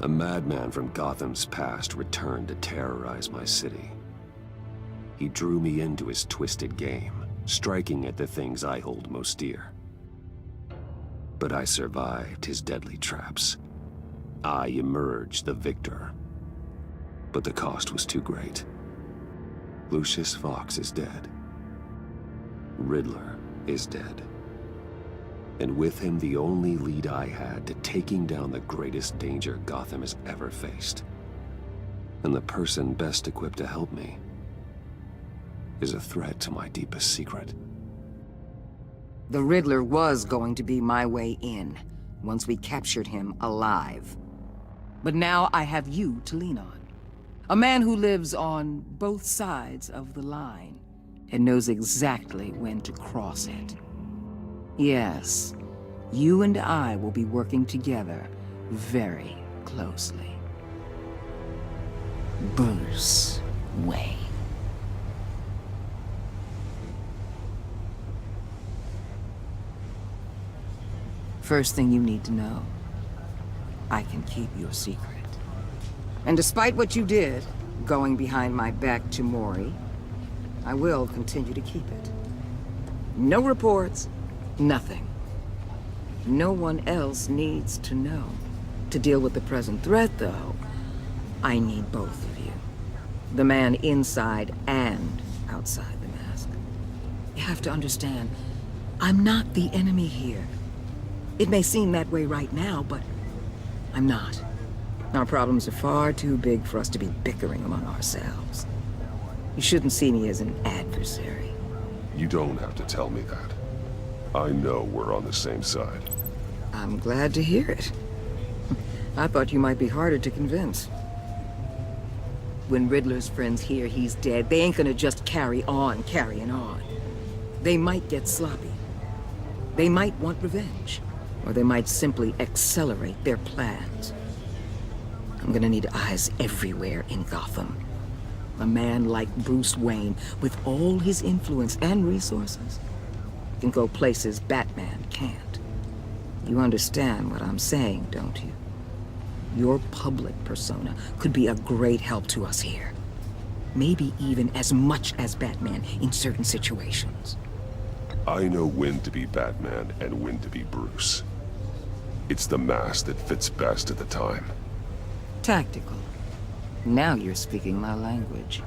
A madman from Gotham's past returned to terrorize my city. He drew me into his twisted game, striking at the things I hold most dear. But I survived his deadly traps. I emerged the victor. But the cost was too great. Lucius Fox is dead. Riddler is dead. And with him, the only lead I had to taking down the greatest danger Gotham has ever faced. And the person best equipped to help me is a threat to my deepest secret. The Riddler was going to be my way in, once we captured him alive. But now I have you to lean on. A man who lives on both sides of the line, and knows exactly when to cross it. Yes, you and I will be working together very closely. Bruce Wayne. First thing you need to know, I can keep your secret. And despite what you did, going behind my back to Mori, I will continue to keep it. No reports, nothing. No one else needs to know. To deal with the present threat, though, I need both of you. The man inside and outside the mask. You have to understand, I'm not the enemy here. It may seem that way right now, but I'm not. Our problems are far too big for us to be bickering among ourselves. You shouldn't see me as an adversary. You don't have to tell me that. I know we're on the same side. I'm glad to hear it. I thought you might be harder to convince. When Riddler's friends hear he's dead, they ain't gonna just carry on carrying on. They might get sloppy. They might want revenge. Or they might simply accelerate their plans. I'm gonna need eyes everywhere in Gotham. A man like Bruce Wayne, with all his influence and resources, can go places Batman can't. You understand what I'm saying, don't you? Your public persona could be a great help to us here. Maybe even as much as Batman in certain situations. I know when to be Batman and when to be Bruce. It's the mask that fits best at the time. Tactical. Now you're speaking my language.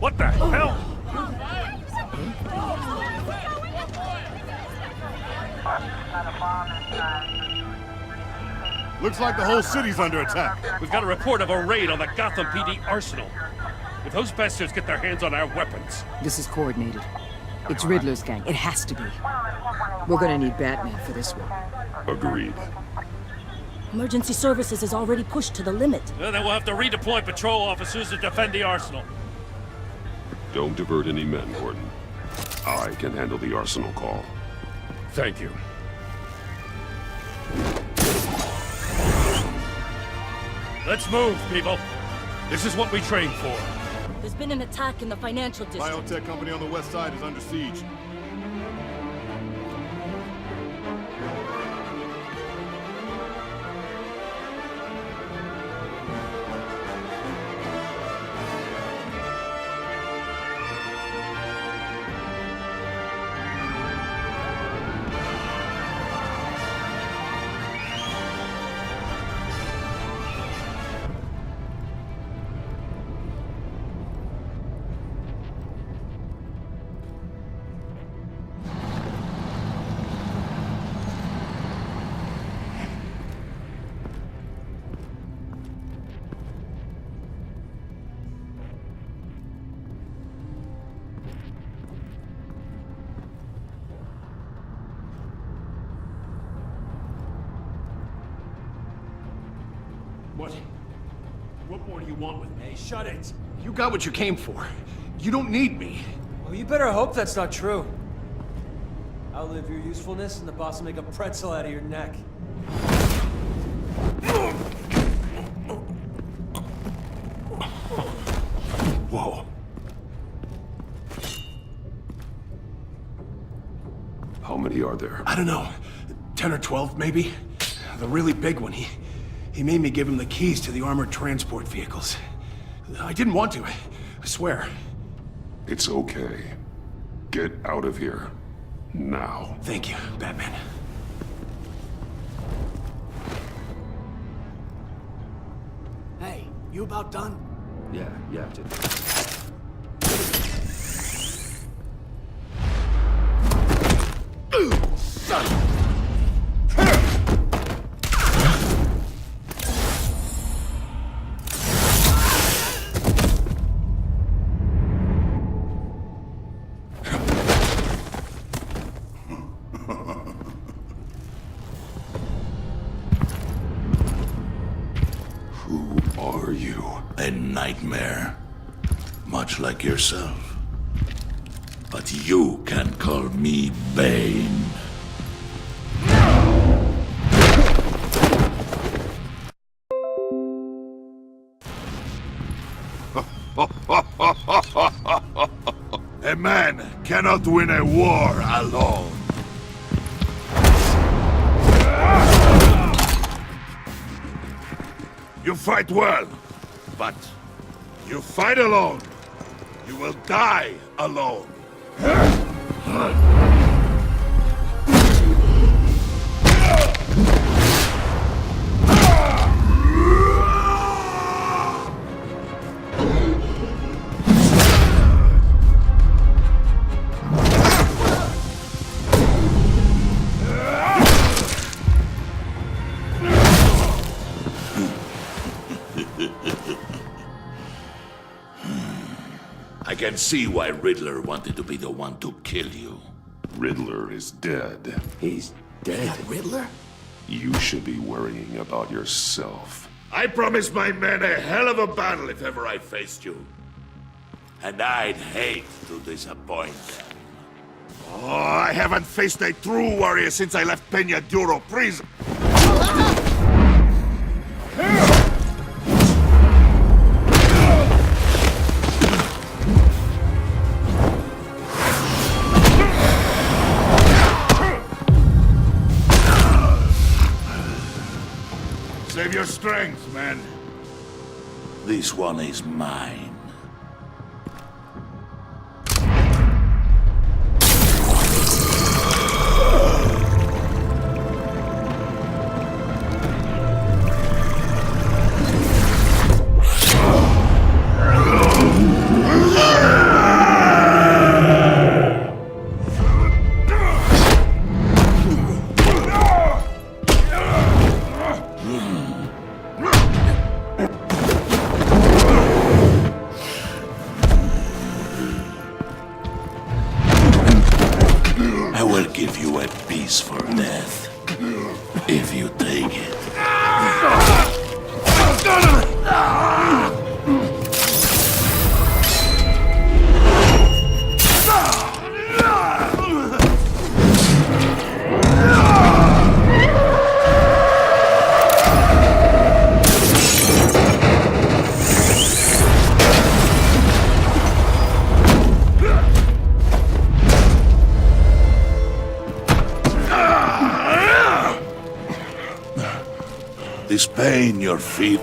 What the hell? Looks like the whole city's under attack. We've got a report of a raid on the Gotham PD arsenal. If those bastards get their hands on our weapons... This is coordinated. It's Riddler's gang. It has to be. We're gonna need Batman for this one. Agreed. Emergency services is already pushed to the limit. Then we'll have to redeploy patrol officers to defend the arsenal. Don't divert any men, Gordon. I can handle the arsenal call. Thank you. Let's move, people. This is what we trained for. There's been an attack in the financial district. Biotech company on the west side is under siege. What more do you want with me? Shut it! You got what you came for. You don't need me. Well, you better hope that's not true. Outlive your usefulness and the boss will make a pretzel out of your neck. Whoa. How many are there? I don't know. 10 or 12, maybe? The really big one. He made me give him the keys to the armored transport vehicles. I didn't want to, I swear. It's okay. Get out of here. Now. Thank you, Batman. Hey, you about done? Yeah, Who are you? A nightmare. Much like yourself. But you can call me Bane. A man cannot win a war alone. You fight well, but you fight alone. You will die alone. I can see why Riddler wanted to be the one to kill you. Riddler is dead. He's dead. Riddler? You should be worrying about yourself. I promised my men a hell of a battle if ever I faced you. And I'd hate to disappoint them. Oh, I haven't faced a true warrior since I left Peña Duro prison. Save your strength, man. This one is mine. I will give you a piece for death, if you take it. This pain your feet.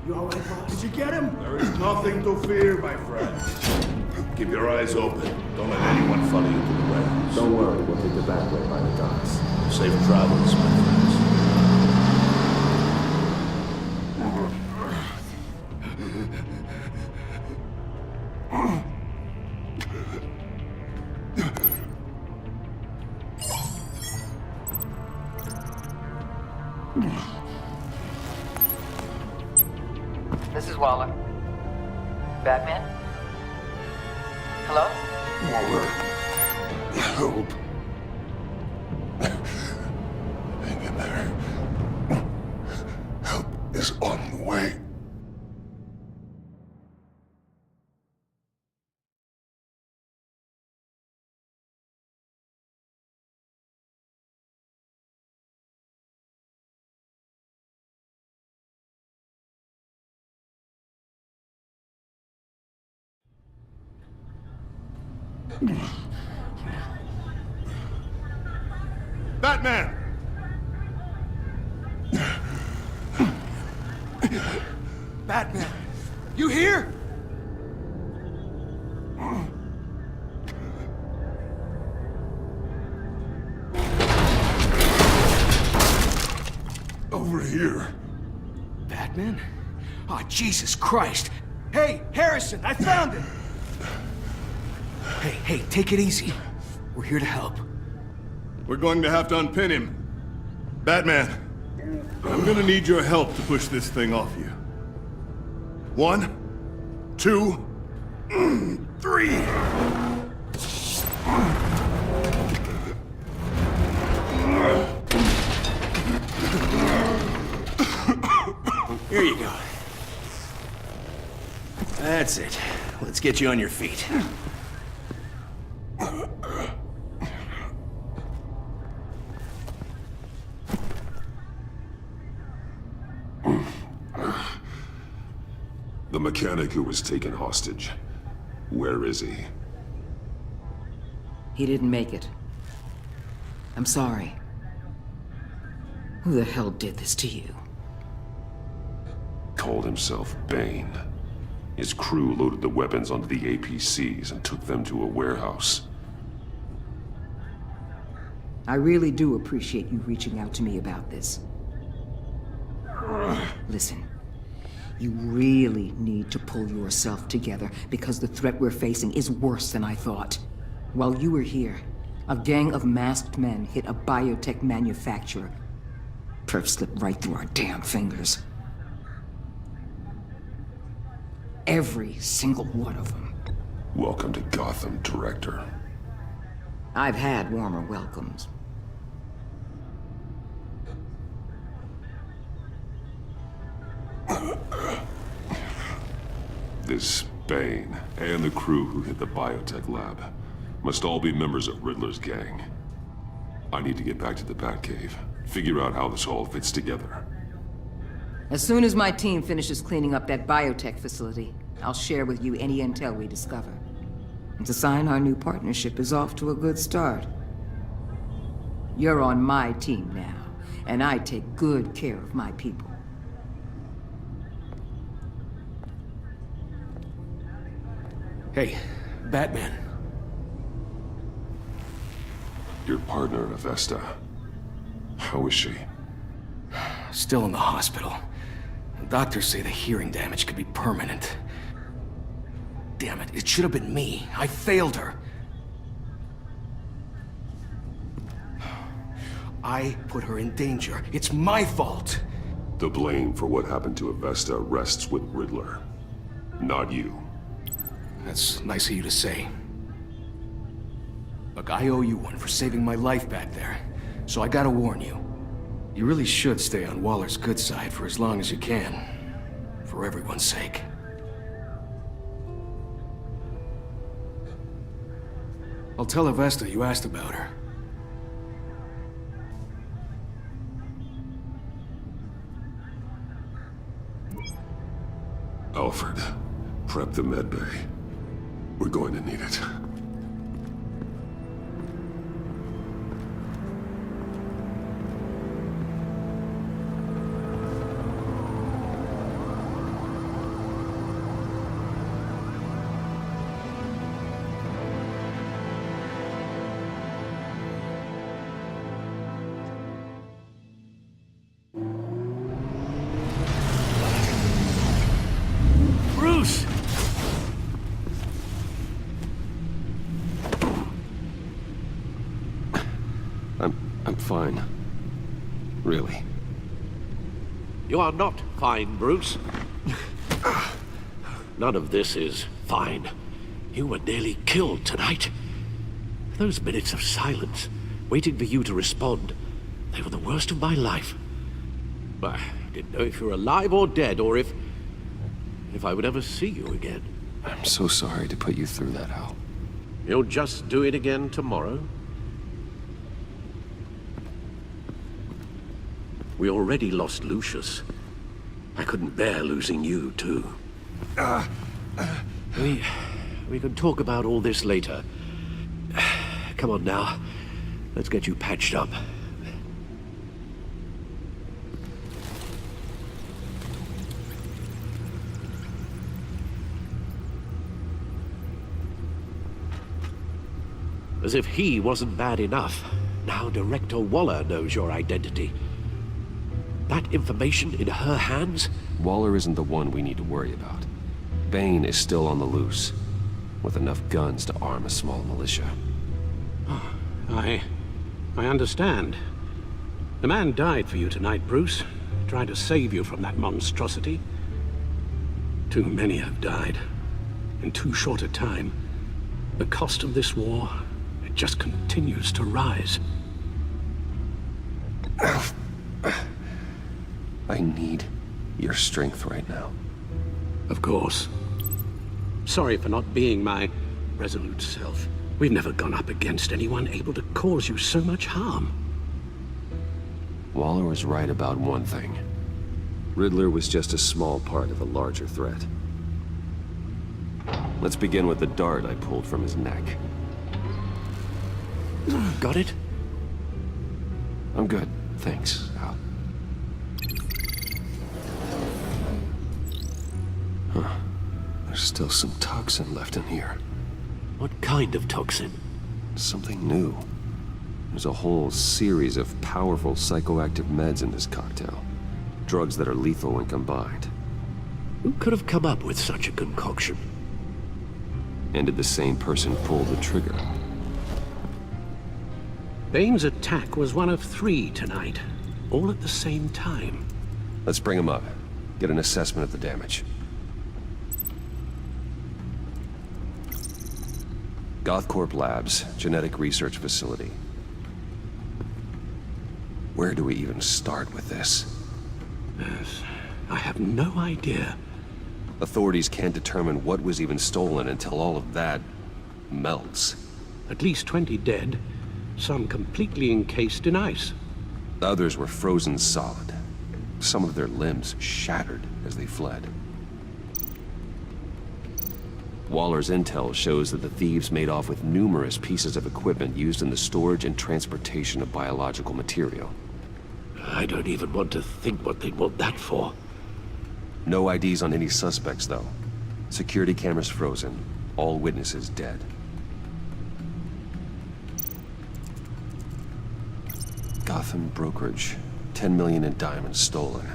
You all right, boss? Did you get him? There is nothing to fear, my friend. Keep your eyes open. Don't let anyone follow you to the warehouse. Don't worry, we'll take the back way by the docks. Safe travels, my friends. This is Waller. Batman? Hello? Waller. Help. Hang in there. Help is on the way. Batman! Batman! You here? Over here. Batman? Oh, Jesus Christ! Hey, Harrison, I found it! Hey, take it easy. We're here to help. We're going to have to unpin him. Batman, I'm gonna need your help to push this thing off you. 1, 2, 3. Here you go. That's it. Let's get you on your feet. The mechanic who was taken hostage. Where is he? He didn't make it. I'm sorry. Who the hell did this to you? Called himself Bane. His crew loaded the weapons onto the APCs and took them to a warehouse. I really do appreciate you reaching out to me about this. Listen, you really need to pull yourself together because the threat we're facing is worse than I thought. While you were here, a gang of masked men hit a biotech manufacturer. Perf slipped right through our damn fingers. Every single one of them. Welcome to Gotham, Director. I've had warmer welcomes. This Bane and the crew who hit the biotech lab must all be members of Riddler's gang. I need to get back to the Batcave, figure out how this all fits together. As soon as my team finishes cleaning up that biotech facility, I'll share with you any intel we discover. It's a sign our new partnership is off to a good start. You're on my team now, and I take good care of my people. Hey, Batman. Your partner, Avesta. How is she? Still in the hospital. Doctors say the hearing damage could be permanent. Damn it, it should have been me. I failed her. I put her in danger. It's my fault. The blame for what happened to Avesta rests with Riddler, not you. That's nice of you to say. Look, I owe you one for saving my life back there. So I gotta warn you. You really should stay on Waller's good side for as long as you can. For everyone's sake. I'll tell Avesta you asked about her. Alfred, prep the medbay. We're going to need it. Bruce! I'm fine. Really. You are not fine, Bruce. None of this is fine. You were nearly killed tonight. Those minutes of silence, waiting for you to respond, they were the worst of my life. I didn't know if you were alive or dead, or if I would ever see you again. I'm so sorry to put you through that, Hal. You'll just do it again tomorrow? We already lost Lucius. I couldn't bear losing you, too. We can talk about all this later. Come on now. Let's get you patched up. As if he wasn't bad enough, now Director Waller knows your identity. That information in her hands? Waller isn't the one we need to worry about. Bane is still on the loose, with enough guns to arm a small militia. I understand. The man died for you tonight, Bruce. Tried to save you from that monstrosity. Too many have died. In too short a time. The cost of this war, it just continues to rise. I need your strength right now. Of course. Sorry for not being my resolute self. We've never gone up against anyone able to cause you so much harm. Waller was right about one thing. Riddler was just a small part of a larger threat. Let's begin with the dart I pulled from his neck. Got it? I'm good, thanks, Al. Huh. There's still some toxin left in here. What kind of toxin? Something new. There's a whole series of powerful psychoactive meds in this cocktail. Drugs that are lethal when combined. Who could have come up with such a concoction? And did the same person pull the trigger? Bane's attack was one of 3 tonight, all at the same time. Let's bring him up. Get an assessment of the damage. Gothcorp Labs, genetic research facility. Where do we even start with this? Yes, I have no idea. Authorities can't determine what was even stolen until all of that melts. At least 20 dead, some completely encased in ice. Others were frozen solid. Some of their limbs shattered as they fled. Waller's intel shows that the thieves made off with numerous pieces of equipment used in the storage and transportation of biological material. I don't even want to think what they'd want that for. No IDs on any suspects, though. Security cameras frozen. All witnesses dead. Gotham brokerage. 10 million in diamonds stolen.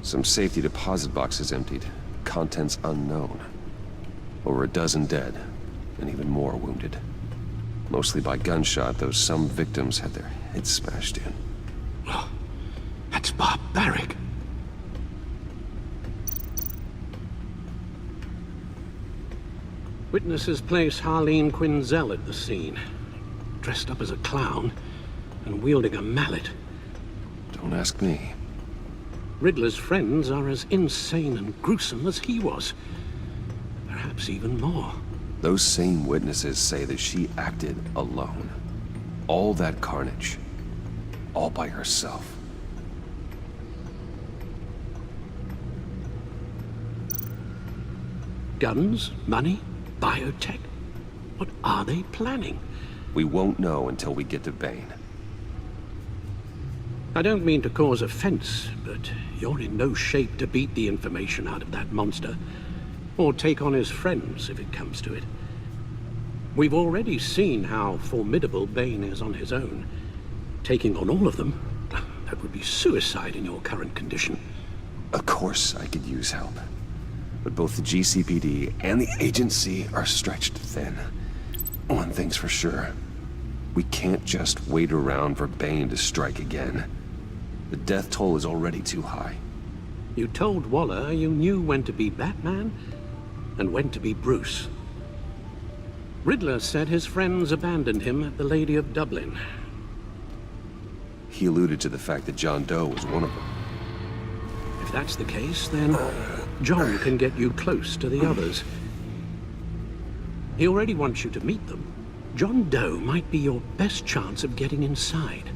Some safety deposit boxes emptied. Contents unknown. Over a dozen dead, and even more wounded. Mostly by gunshot, though some victims had their heads smashed in. Oh, that's barbaric. Witnesses place Harleen Quinzel at the scene, dressed up as a clown and wielding a mallet. Don't ask me. Riddler's friends are as insane and gruesome as he was. Perhaps even more. Those same witnesses say that she acted alone. All that carnage. All by herself. Guns, money, biotech. What are they planning? We won't know until we get to Bane. I don't mean to cause offense, but you're in no shape to beat the information out of that monster. Or take on his friends, if it comes to it. We've already seen how formidable Bane is on his own. Taking on all of them, that would be suicide in your current condition. Of course I could use help. But both the GCPD and the agency are stretched thin. One thing's for sure. We can't just wait around for Bane to strike again. The death toll is already too high. You told Waller you knew when to be Batman and when to be Bruce. Riddler said his friends abandoned him at the Lady of Dublin. He alluded to the fact that John Doe was one of them. If that's the case, then John can get you close to the others. He already wants you to meet them. John Doe might be your best chance of getting inside,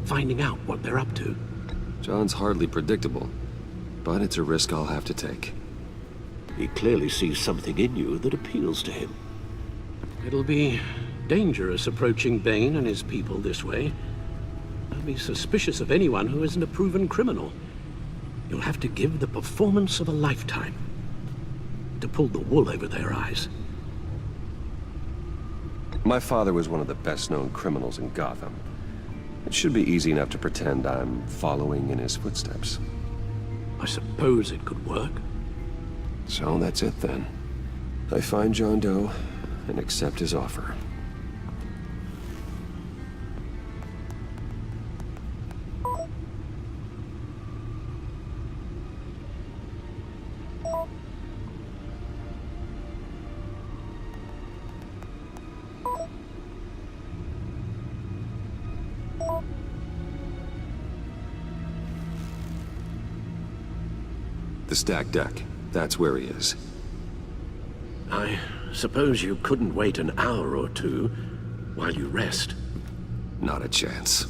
finding out what they're up to. John's hardly predictable, but it's a risk I'll have to take. He clearly sees something in you that appeals to him. It'll be dangerous approaching Bane and his people this way. They'll be suspicious of anyone who isn't a proven criminal. You'll have to give the performance of a lifetime to pull the wool over their eyes. My father was one of the best-known criminals in Gotham. It should be easy enough to pretend I'm following in his footsteps. I suppose it could work. So that's it then. I find John Doe and accept his offer. The stacked deck. That's where he is. I suppose you couldn't wait an hour or two while you rest. Not a chance.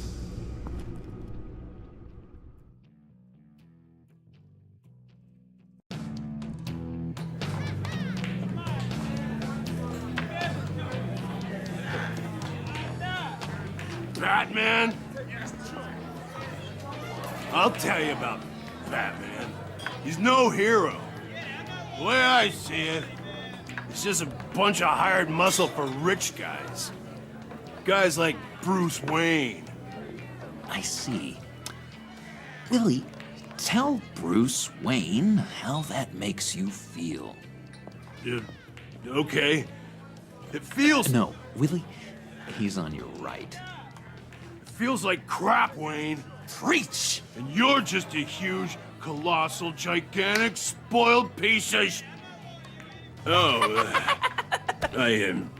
Batman? I'll tell you about Batman. He's no hero. The way I see it, it's just a bunch of hired muscle for rich guys. Guys like Bruce Wayne. I see. Willie, tell Bruce Wayne how that makes you feel. Okay. It feels... No, Willie, he's on your right. It feels like crap, Wayne. Preach! And you're just a huge, colossal, gigantic, spoiled piece of sh... Oh, I am...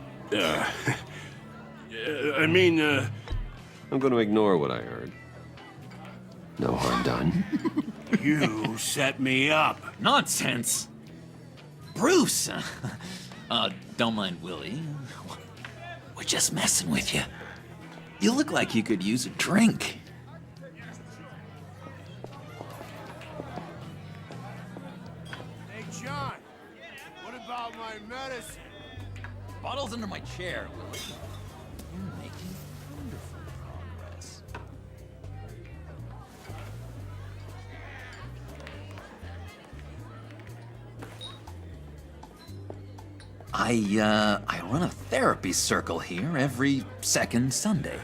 I mean, I'm going to ignore what I heard. No harm done. You set me up. Nonsense! Bruce! Don't mind Willie. We're just messing with you. You look like you could use a drink. Hey, John. What about my medicine? Bottle's under my chair, Willie. You're making wonderful progress. I run a therapy circle here every second Sunday.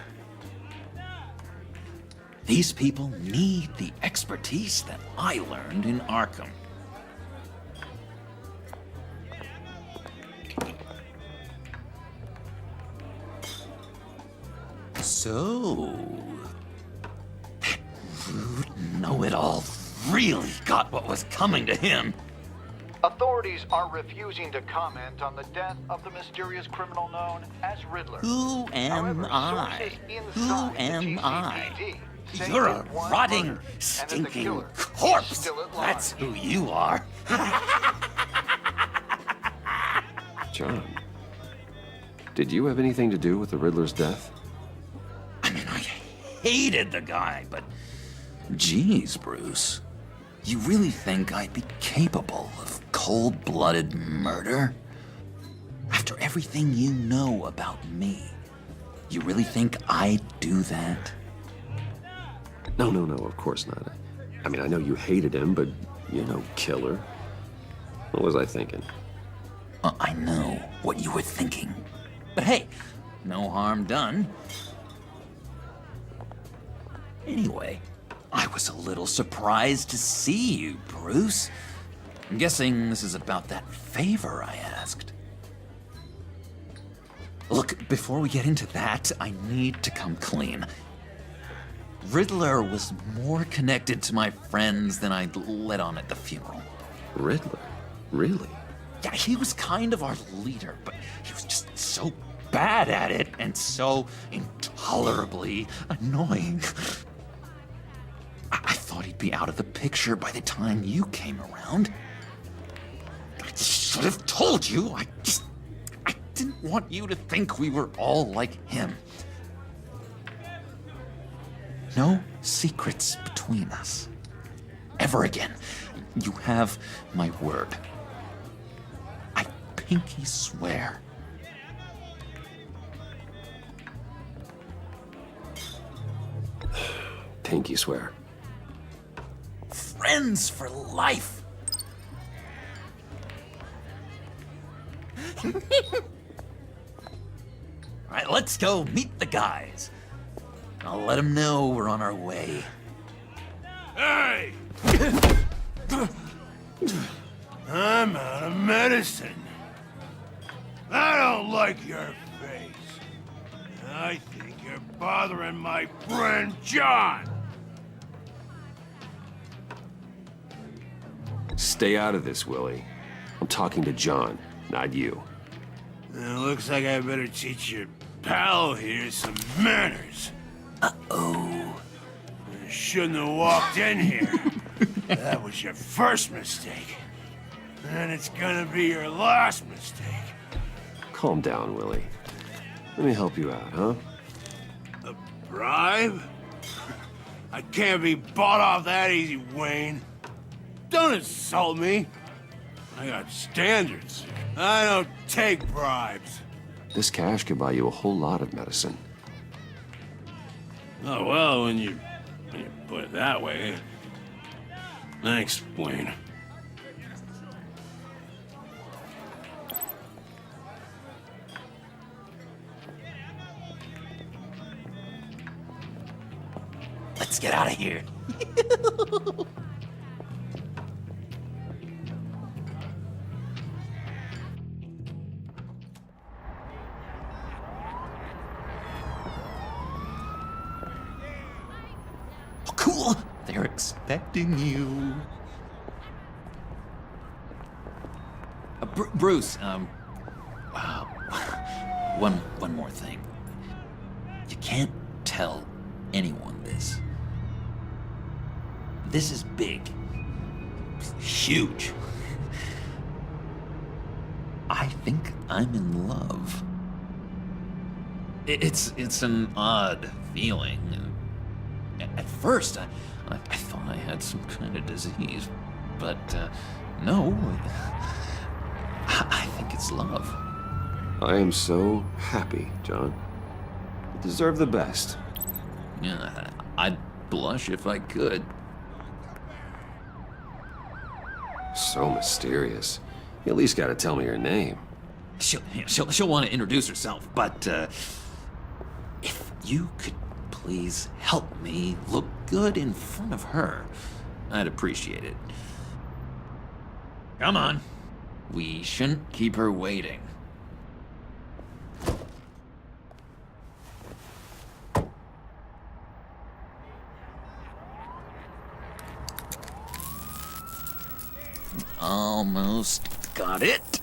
These people need the expertise that I learned in Arkham. So, that rude know-it-all really got what was coming to him. Authorities are refusing to comment on the death of the mysterious criminal known as Riddler. Who am I? Who am I? You're a rotting, stinking corpse! That's who you are. John, did you have anything to do with the Riddler's death? I mean, I hated the guy, but... Geez, Bruce. You really think I'd be capable of cold-blooded murder? After everything you know about me, you really think I'd do that? No, of course not. I mean, I know you hated him, but you're no killer. What was I thinking? I know what you were thinking. But hey, no harm done. Anyway, I was a little surprised to see you, Bruce. I'm guessing this is about that favor I asked. Look, before we get into that, I need to come clean. Riddler was more connected to my friends than I'd let on at the funeral. Riddler? Really? Yeah, he was kind of our leader, but he was just so so bad at it and so intolerably annoying. I thought he'd be out of the picture by the time you came around. I should have told you. I didn't want you to think we were all like him. No secrets between us. Ever again. You have my word. I pinky swear. Pinky swear. Friends for life. All right, let's go meet the guys. I'll let them know we're on our way. Hey! I'm out of medicine. I don't like your face. I think you're bothering my friend John. Stay out of this, Willie. I'm talking to John, not you. It looks like I better teach your pal here some manners. Uh-oh. You shouldn't have walked in here. That was your first mistake. And it's gonna be your last mistake. Calm down, Willie. Let me help you out, huh? A bribe? I can't be bought off that easy, Wayne. Don't insult me. I got standards. I don't take bribes. This cash could buy you a whole lot of medicine. Oh, well, when you put it that way. Thanks, Wayne. Let's get out of here. Oh, cool. They're expecting you. Bruce, one more thing. You can't tell anyone this. This is big. Huge. I think I'm in love. It's an odd feeling. At first, I thought I had some kind of disease, but no. I think it's love. I am so happy, John. You deserve the best. Yeah, I'd blush if I could. So mysterious. You at least gotta tell me her name. She'll want to introduce herself, but if you could please help me look good in front of her, I'd appreciate it. Come on. We shouldn't keep her waiting. Almost got it.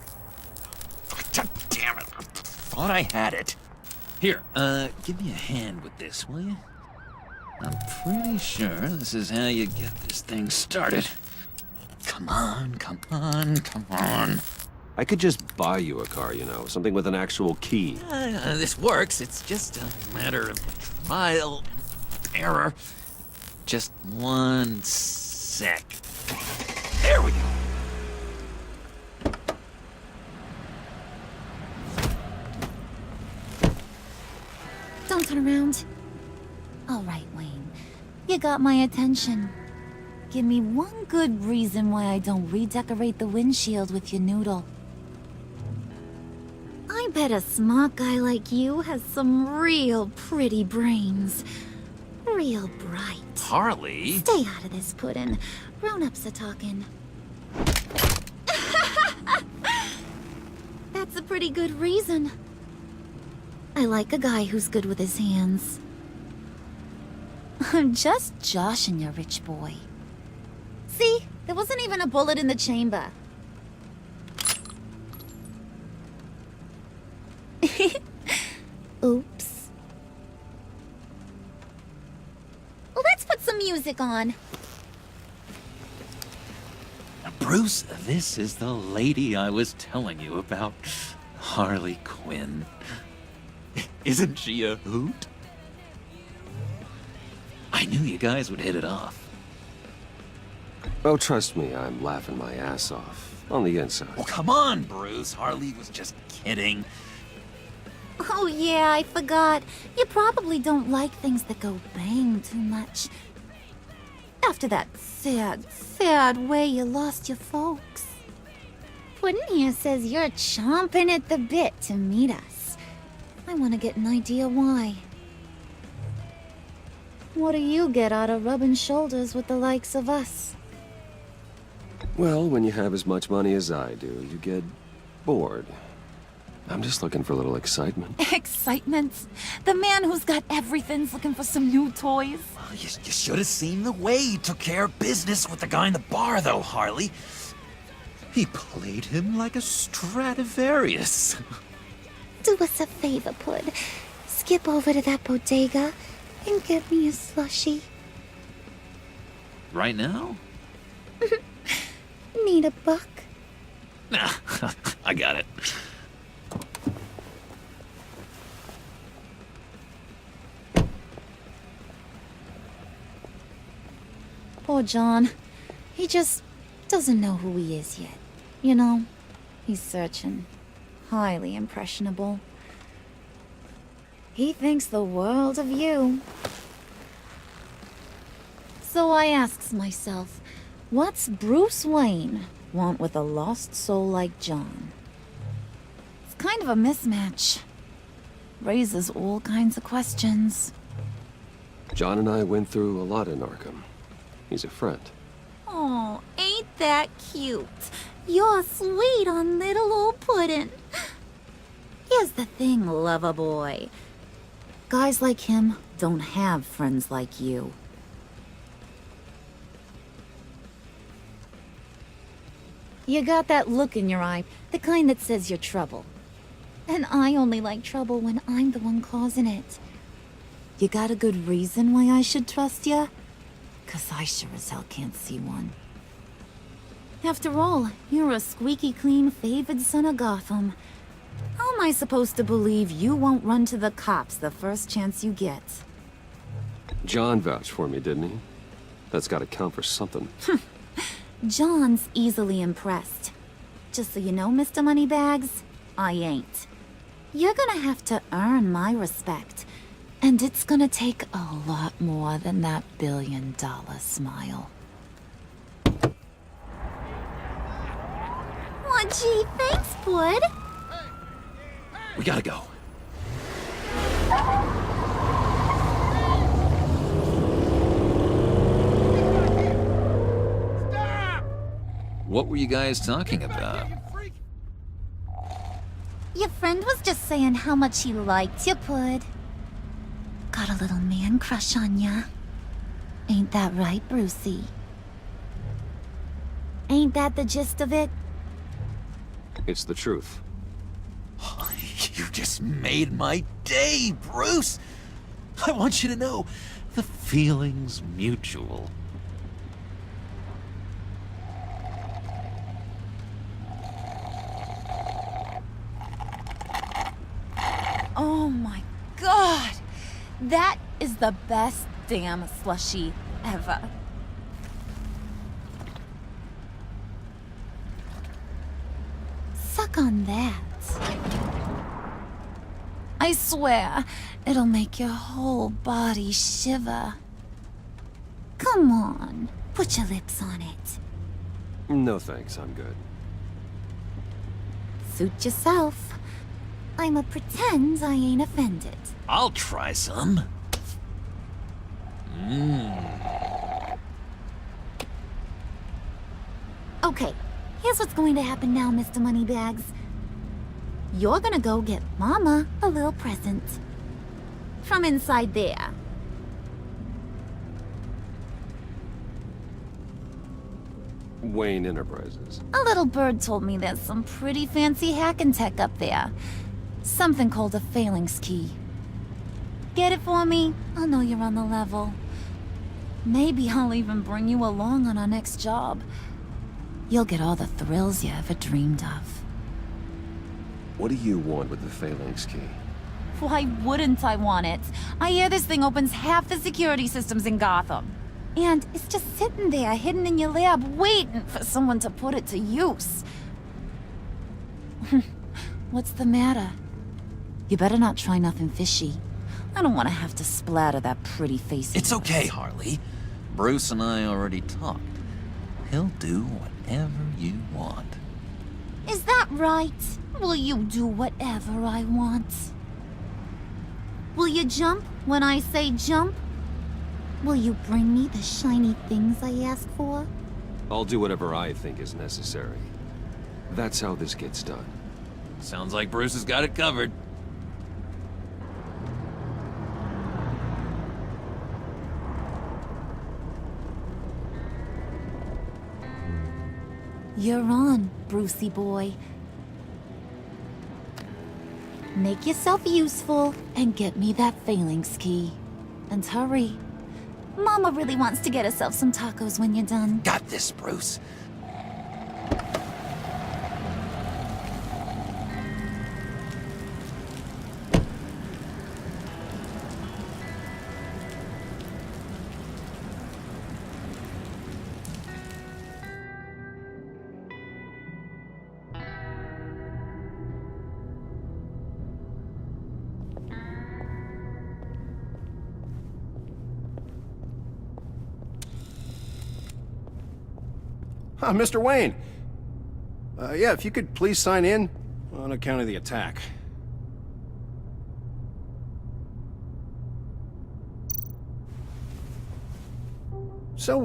God damn it. I thought I had it. Here, give me a hand with this, will you? I'm pretty sure this is how you get this thing started. Come on, come on, come on. I could just buy you a car, you know, something with an actual key. This works. It's just a matter of trial and error. Just one sec. There we go. Don't turn around. All right, Wayne. You got my attention. Give me one good reason why I don't redecorate the windshield with your noodle. I bet a smart guy like you has some real pretty brains. Real bright. Harley? Stay out of this, Puddin'. Grown-ups are talking. That's a pretty good reason. I like a guy who's good with his hands. I'm just joshing you, rich boy. See? There wasn't even a bullet in the chamber. music on. Bruce, this is the lady I was telling you about. Harley Quinn. Isn't she a hoot? I knew you guys would hit it off. Oh, trust me, I'm laughing my ass off. On the inside. Oh, come on, Bruce. Harley was just kidding. Oh yeah, I forgot. You probably don't like things that go bang too much. After that sad way you lost your folks. Puddin' here says you're chomping at the bit to meet us. I want to get an idea why. What do you get out of rubbing shoulders with the likes of us? Well, when you have as much money as I do, you get bored. I'm just looking for a little excitement. Excitement? The man who's got everything's looking for some new toys. You should have seen the way he took care of business with the guy in the bar, though, Harley. He played him like a Stradivarius. Do us a favor, Pud. Skip over to that bodega and get me a slushie. Right now? Need a buck? Nah, I got it. Poor John. He just doesn't know who he is yet. You know, he's searching. Highly impressionable. He thinks the world of you. So I asks myself, what's Bruce Wayne want with a lost soul like John? It's kind of a mismatch. Raises all kinds of questions. John and I went through a lot in Arkham. He's a friend. Oh, ain't that cute? You're sweet on little old Puddin'. Here's the thing, lover boy. Guys like him don't have friends like you. You got that look in your eye, the kind that says you're trouble. And I only like trouble when I'm the one causing it. You got a good reason why I should trust you? 'Cause I sure as hell can't see one. After all, you're a squeaky clean favored son of Gotham. How am I supposed to believe you won't run to the cops the first chance you get? John vouched for me, didn't he? That's gotta count for something. John's easily impressed. Just so you know, Mr. Moneybags, I ain't. You're gonna have to earn my respect. And it's gonna take a lot more than that $1 billion smile. Oh, gee, thanks, Bud. We gotta go. What were you guys talking about? Your friend was just saying how much he liked you, Pud. Got a little man crush on ya. Ain't that right, Brucey? Ain't that the gist of it? It's the truth. You just made my day, Bruce! I want you to know, the feeling's mutual. Oh my god! That is the best damn slushie ever. Suck on that. I swear, it'll make your whole body shiver. Come on, put your lips on it. No thanks, I'm good. Suit yourself. I'ma pretend I ain't offended. I'll try some. Okay, here's what's going to happen now, Mr. Moneybags. You're gonna go get Mama a little present. From inside there. Wayne Enterprises. A little bird told me there's some pretty fancy hacking tech up there. Something called a phalanx key. Get it for me? I'll know you're on the level. Maybe I'll even bring you along on our next job. You'll get all the thrills you ever dreamed of. What do you want with the Phalanx key? Why wouldn't I want it? I hear this thing opens half the security systems in Gotham. And it's just sitting there, hidden in your lab, waiting for someone to put it to use. What's the matter? You better not try nothing fishy. I don't want to have to splatter that pretty face. It's okay, Harley. Bruce and I already talked. He'll do whatever you want. Is that right? Will you do whatever I want? Will you jump when I say jump? Will you bring me the shiny things I ask for? I'll do whatever I think is necessary. That's how this gets done. Sounds like Bruce has got it covered. You're on, Brucey boy. Make yourself useful and get me that Phalanx key. And hurry. Mama really wants to get herself some tacos when you're done. Got this, Bruce. Mr. Wayne. Yeah, if you could please sign in on account of the attack. So,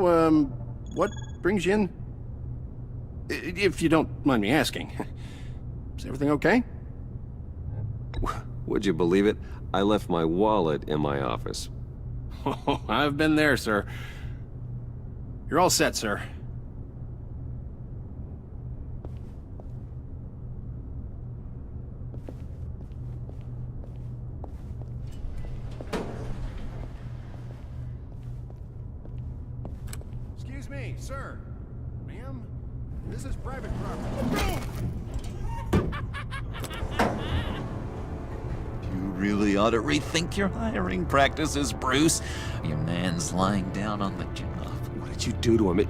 what brings you in? If you don't mind me asking. Is everything okay? Would you believe it? I left my wallet in my office. Oh, I've been there, sir. You're all set, sir. Excuse me, sir. Ma'am, this is private property. You really ought to rethink your hiring practices, Bruce. Your man's lying down on the job. What did you do to him?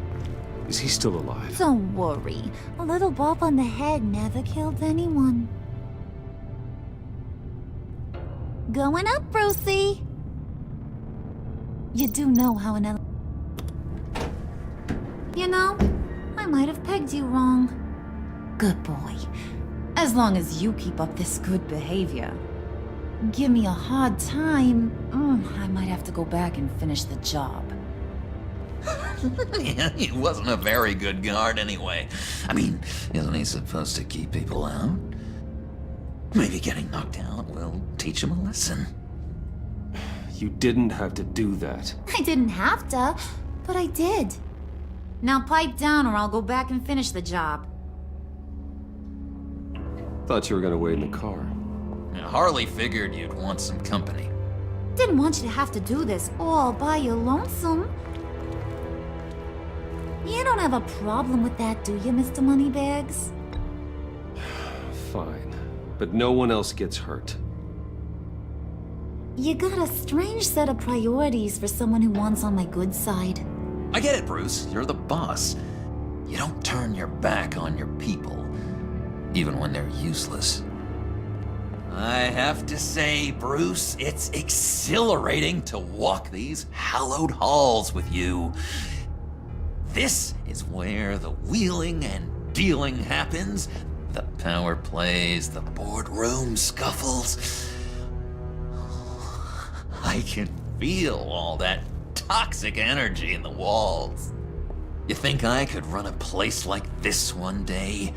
Is he still alive? Don't worry. A little bump on the head never killed anyone. Going up, Brucey. You do know how an You know, I might have pegged you wrong. Good boy. As long as you keep up this good behavior. Give me a hard time, I might have to go back and finish the job. Yeah, he wasn't a very good guard anyway. I mean, isn't he supposed to keep people out? Maybe getting knocked out will teach him a lesson. You didn't have to do that. I didn't have to, but I did. Now pipe down or I'll go back and finish the job. Thought you were gonna wait in the car. Now, Harley figured you'd want some company. Didn't want you to have to do this all by your lonesome. You don't have a problem with that, do you, Mr. Moneybags? Fine. But no one else gets hurt. You got a strange set of priorities for someone who wants on my good side. I get it, Bruce. You're the boss. You don't turn your back on your people, even when they're useless. I have to say, Bruce, it's exhilarating to walk these hallowed halls with you. This is where the wheeling and dealing happens, the power plays, the boardroom scuffles. I can feel all that toxic energy in the walls. You think I could run a place like this one day?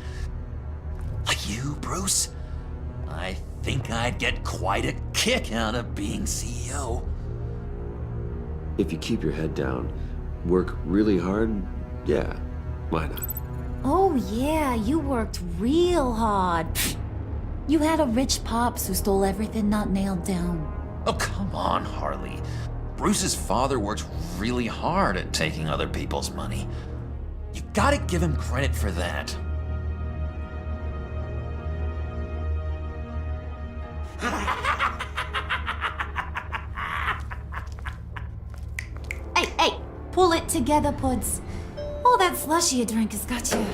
Like you, Bruce? I think I'd get quite a kick out of being CEO. If you keep your head down, work really hard, yeah, why not? Oh yeah, you worked real hard. You had a rich pops who stole everything not nailed down. Oh, come on, Harley. Bruce's father works really hard at taking other people's money. You gotta give him credit for that. Hey, pull it together, Puds. All that slushy you drink has got you.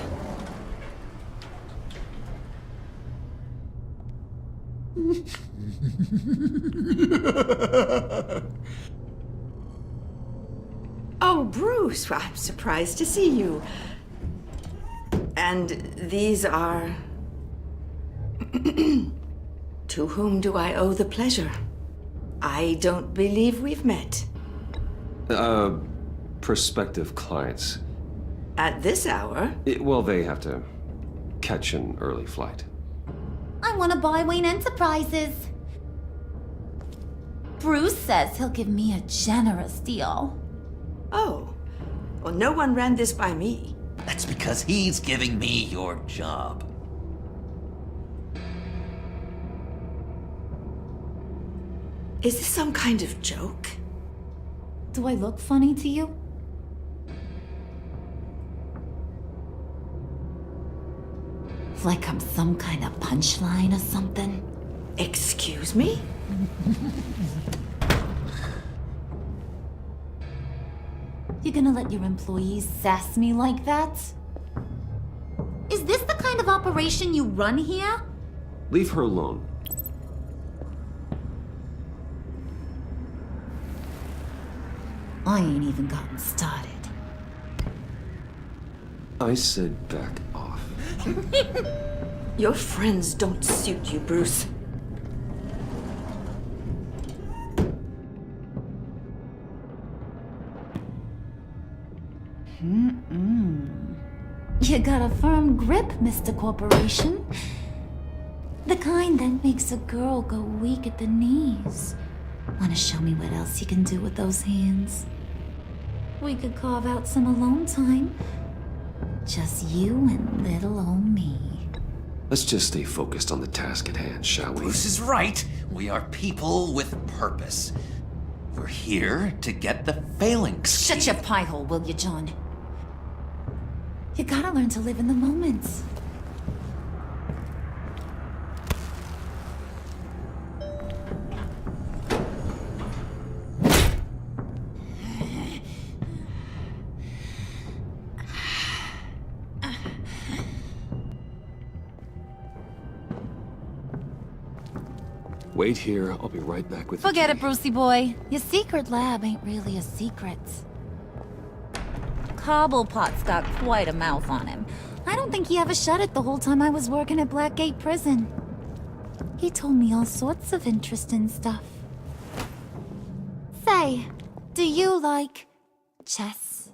Oh, Bruce, well, I'm surprised to see you. And these are... To whom do I owe the pleasure? I don't believe we've met. Prospective clients. At this hour? Well, they have to catch an early flight. I want to buy Wayne Enterprises. Bruce says he'll give me a generous deal. Oh, well, no one ran this by me. That's because he's giving me your job. Is this some kind of joke? Do I look funny to you? Like I'm some kind of punchline or something? Excuse me? You gonna let your employees sass me like that? Is this the kind of operation you run here? Leave her alone. I ain't even gotten started. I said back off. Your friends don't suit you, Bruce. You got a firm grip, Mr. Corporation. The kind that makes a girl go weak at the knees. Wanna show me what else you can do with those hands? We could carve out some alone time. Just you and little old me. Let's just stay focused on the task at hand, shall we? Bruce is right. We are people with purpose. We're here to get the phalanx. Shut your pie hole, will you, John? You gotta learn to live in the moment. Wait here. I'll be right back with Forget it, Brucey boy. Your secret lab ain't really a secret. Cobblepot's got quite a mouth on him. I don't think he ever shut it the whole time I was working at Blackgate Prison. He told me all sorts of interesting stuff. Say, do you like chess?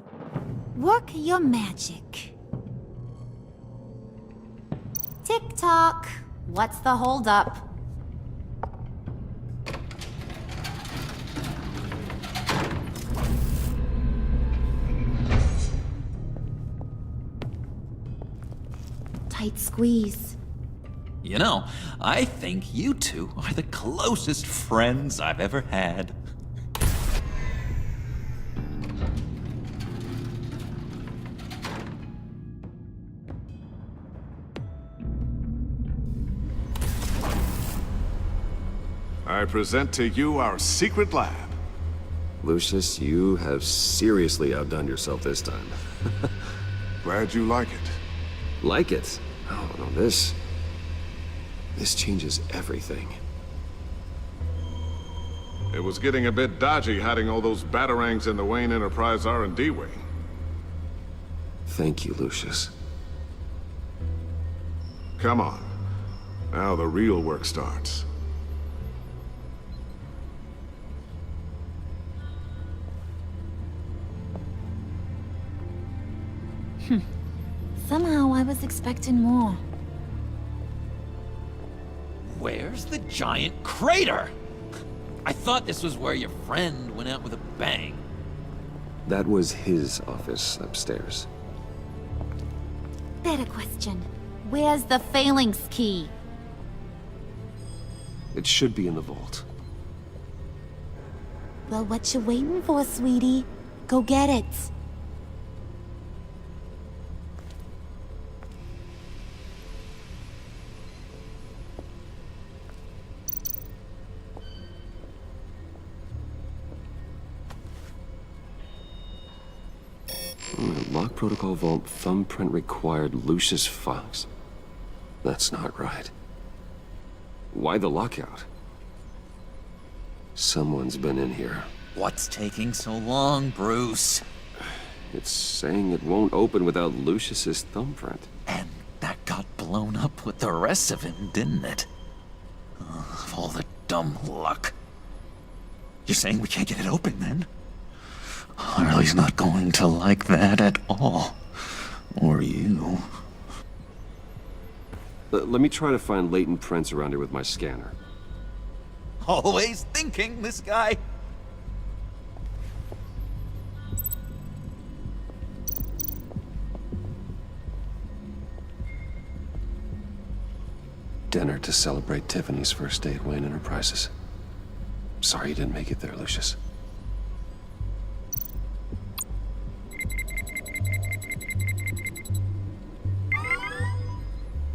Work your magic. Tick-tock. What's the holdup? Tight squeeze. You know, I think you two are the closest friends I've ever had. I present to you our secret lab. Lucius, you have seriously outdone yourself this time. Glad you like it. Like it? Oh, no, this changes everything. It was getting a bit dodgy hiding all those batarangs in the Wayne Enterprise R&D wing. Thank you, Lucius. Come on. Now the real work starts. Somehow I was expecting more. Where's the giant crater? I thought this was where your friend went out with a bang. That was his office upstairs. Better question. Where's the phalanx key? It should be in the vault. Well, what you waiting for, sweetie? Go get it. Lock protocol vault thumbprint required Lucius Fox. That's not right. Why the lockout? Someone's been in here. What's taking so long, Bruce? It's saying it won't open without Lucius's thumbprint. And that got blown up with the rest of him, didn't it? Of all the dumb luck. You're saying we can't get it open, then? Harley's not going to like that at all. Or you. Let me try to find latent prints around here with my scanner. Always thinking, this guy. Dinner to celebrate Tiffany's first day at Wayne Enterprises. Sorry you didn't make it there, Lucius.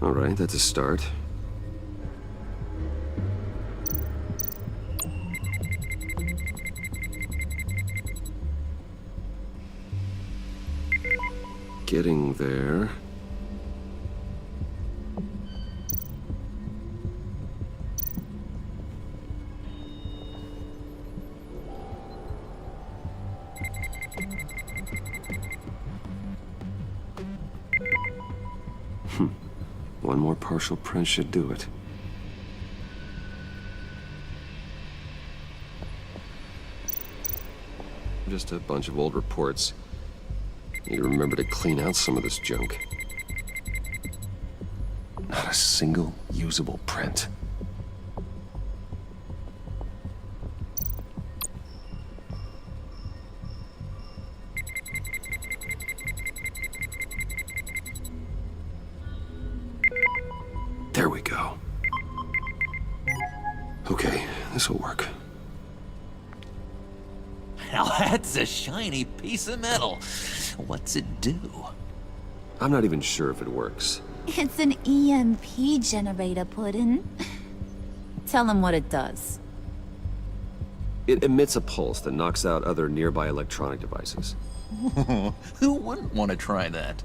All right, that's a start. Getting there. One more partial print should do it. Just a bunch of old reports. Need to remember to clean out some of this junk. Not a single usable print. There we go. Okay, this'll work. Now that's a shiny piece of metal. What's it do? I'm not even sure if it works. It's an EMP generator, Puddin'. Tell him what it does. It emits a pulse that knocks out other nearby electronic devices. Who wouldn't want to try that?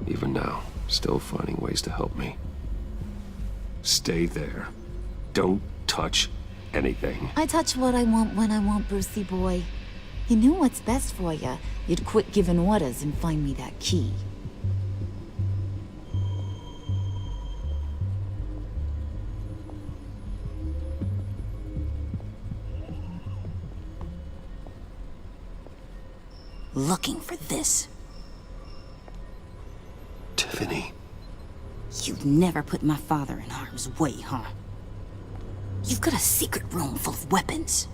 Even now, still finding ways to help me. Stay there. Don't touch anything. I touch what I want when I want, Brucey boy. You knew what's best for you. You'd quit giving orders and find me that key. Looking for this. Tiffany. You'd never put my father in harm's way, huh? You've got a secret room full of weapons.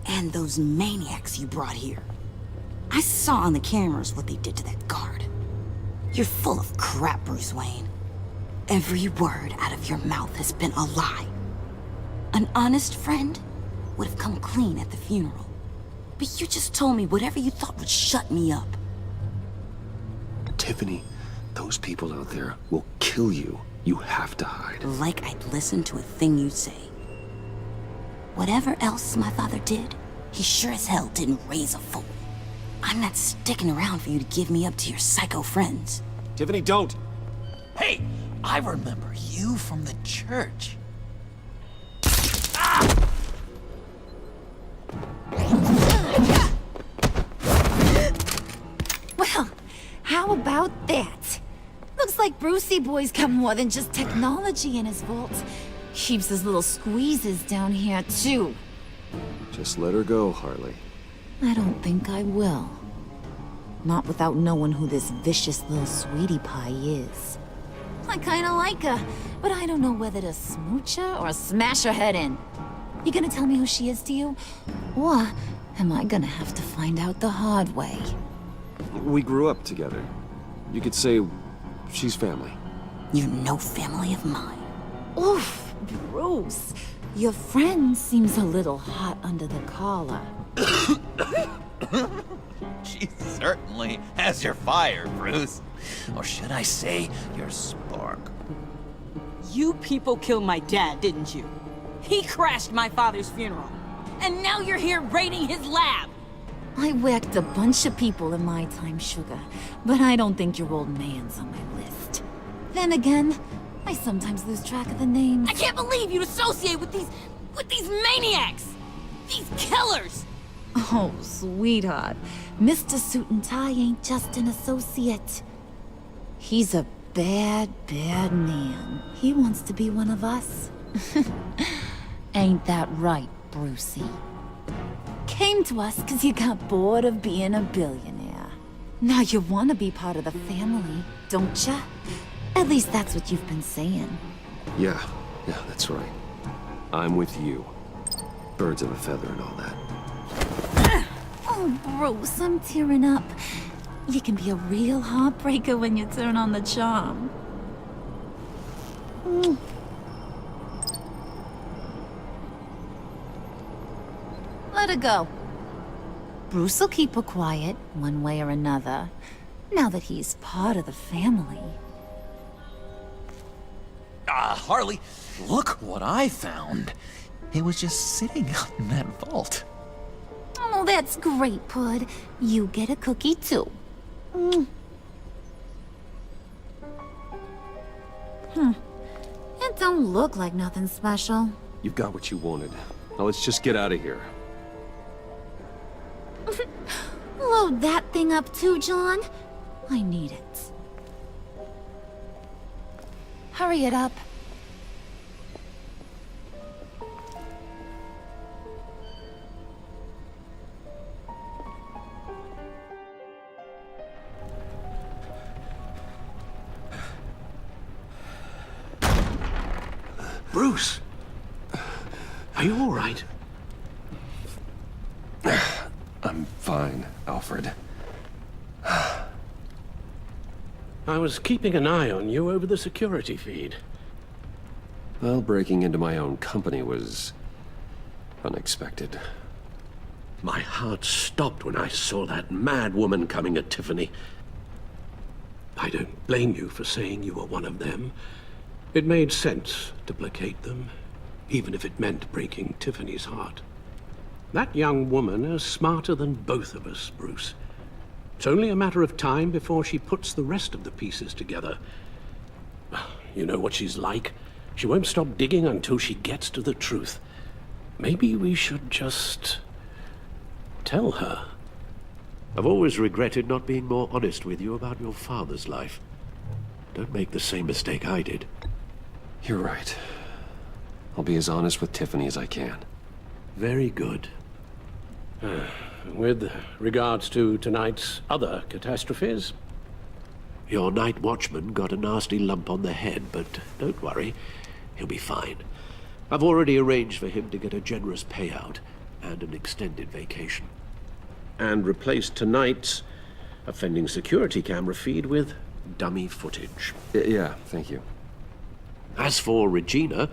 And those maniacs you brought here. I saw on the cameras what they did to that guard. You're full of crap, Bruce Wayne. Every word out of your mouth has been a lie. An honest friend would have come clean at the funeral. But you just told me whatever you thought would shut me up. Tiffany, those people out there will kill you. You have to hide. Like I'd listen to a thing you say. Whatever else my father did, he sure as hell didn't raise a fool. I'm not sticking around for you to give me up to your psycho friends. Tiffany, don't! Hey, I remember you from the church. Well, how about that? Looks like Brucey boy's got more than just technology in his vault. Keeps his little squeezes down here, too. Just let her go, Harley. I don't think I will. Not without knowing who this vicious little sweetie pie is. I kinda like her, but I don't know whether to smooch her or smash her head in. You gonna tell me who she is to you? Or am I gonna have to find out the hard way? We grew up together. You could say she's family. You're no family of mine. Oof, Bruce. Your friend seems a little hot under the collar. She certainly has your fire, Bruce. Or should I say, your spark. You people killed my dad, didn't you? He crashed my father's funeral. And now you're here raiding his lab! I whacked a bunch of people in my time, Sugar, but I don't think your old man's on my list. Then again, I sometimes lose track of the names. I can't believe you'd associate with these maniacs! These killers! Oh, sweetheart. Mr. Suit and Tie ain't just an associate. He's a bad, bad man. He wants to be one of us. Ain't that right, Brucey? Came to us because you got bored of being a billionaire. Now you want to be part of the family, don't ya? At least that's what you've been saying. Yeah, that's right. I'm with you. Birds of a feather and all that. Oh, Bruce, I'm tearing up. You can be a real heartbreaker when you turn on the charm. Let her go. Bruce will keep her quiet, one way or another, now that he's part of the family. Harley, look what I found. It was just sitting up in that vault. Oh, that's great, Pud. You get a cookie, too. It don't look like nothing special. You've got what you wanted. Now let's just get out of here. Load that thing up too, John. I need it. Hurry it up. Bruce! Are you all right? I'm fine, Alfred. I was keeping an eye on you over the security feed. Well, breaking into my own company was unexpected. My heart stopped when I saw that mad woman coming at Tiffany. I don't blame you for saying you were one of them. It made sense to placate them, even if it meant breaking Tiffany's heart. That young woman is smarter than both of us, Bruce. It's only a matter of time before she puts the rest of the pieces together. You know what she's like. She won't stop digging until she gets to the truth. Maybe we should just tell her. I've always regretted not being more honest with you about your father's life. Don't make the same mistake I did. You're right. I'll be as honest with Tiffany as I can. Very good. With regards to tonight's other catastrophes? Your night watchman got a nasty lump on the head, but don't worry. He'll be fine. I've already arranged for him to get a generous payout and an extended vacation. And replaced tonight's offending security camera feed with dummy footage. Yeah, thank you. As for Regina,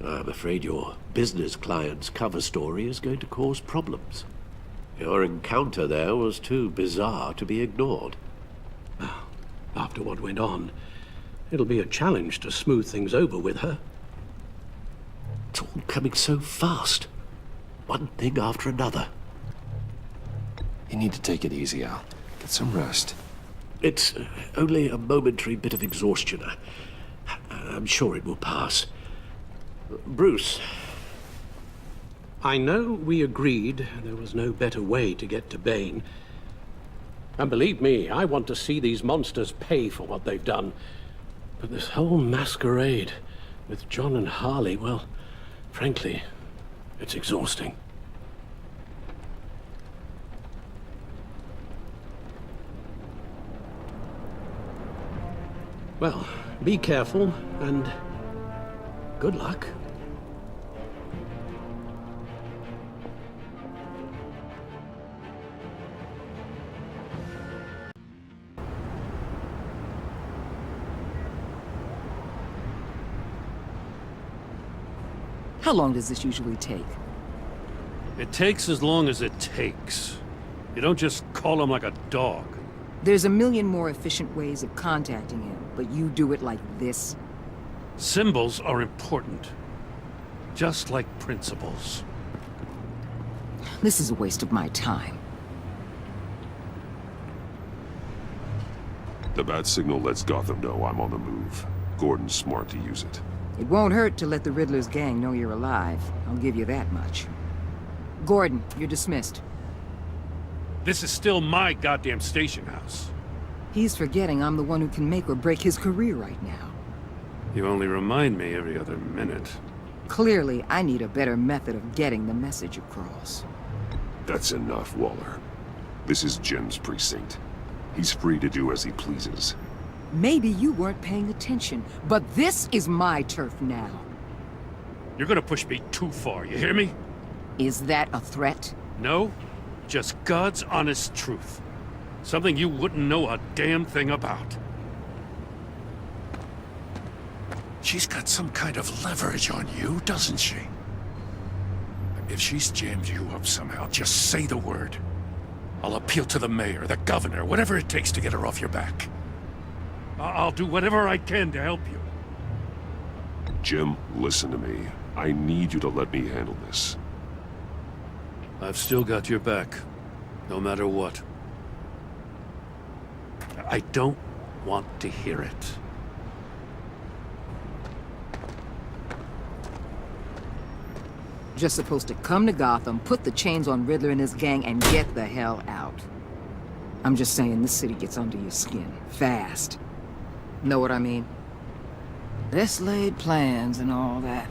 I'm afraid your business client's cover story is going to cause problems. Your encounter there was too bizarre to be ignored. After what went on, it'll be a challenge to smooth things over with her. It's all coming so fast. One thing after another. You need to take it easy, Al. Get some rest. It's only a momentary bit of exhaustion. I'm sure it will pass. Bruce. I know we agreed there was no better way to get to Bane. And believe me, I want to see these monsters pay for what they've done. But this whole masquerade with John and Harley, well, frankly, it's exhausting. Well, be careful, and good luck. How long does this usually take? It takes as long as it takes. You don't just call him like a dog. There's a million more efficient ways of contacting him, but you do it like this? Symbols are important. Just like principles. This is a waste of my time. The bat signal lets Gotham know I'm on the move. Gordon's smart to use it. It won't hurt to let the Riddler's gang know you're alive. I'll give you that much. Gordon, you're dismissed. This is still my goddamn station house. He's forgetting I'm the one who can make or break his career right now. You only remind me every other minute. Clearly, I need a better method of getting the message across. That's enough, Waller. This is Jim's precinct. He's free to do as he pleases. Maybe you weren't paying attention, but this is my turf now. You're gonna push me too far, you hear me? Is that a threat? No, just God's honest truth. Something you wouldn't know a damn thing about. She's got some kind of leverage on you, doesn't she? If she's jammed you up somehow, just say the word. I'll appeal to the mayor, the governor, whatever it takes to get her off your back. I'll do whatever I can to help you. Jim, listen to me. I need you to let me handle this. I've still got your back, no matter what. I don't want to hear it. Just supposed to come to Gotham, put the chains on Riddler and his gang, and get the hell out. I'm just saying, this city gets under your skin. Fast. Know what I mean? Best laid plans and all that.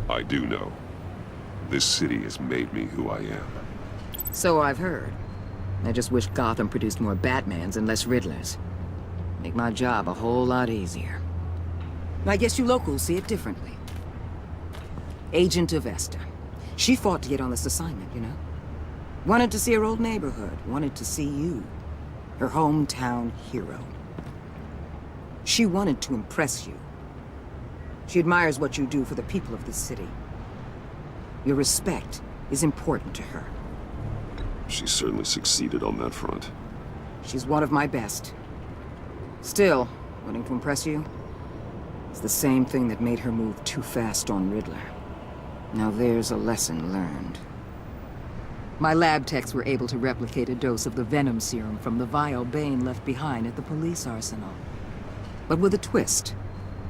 I do know. This city has made me who I am. So I've heard. I just wish Gotham produced more Batmans and less Riddlers. Make my job a whole lot easier. I guess you locals see it differently. Agent Avesta. She fought to get on this assignment, you know? Wanted to see her old neighborhood. Wanted to see you. Her hometown hero. She wanted to impress you. She admires what you do for the people of this city. Your respect is important to her. She certainly succeeded on that front. She's one of my best. Still, wanting to impress you? It's the same thing that made her move too fast on Riddler. Now there's a lesson learned. My lab techs were able to replicate a dose of the venom serum from the vial Bane left behind at the police arsenal. But with a twist.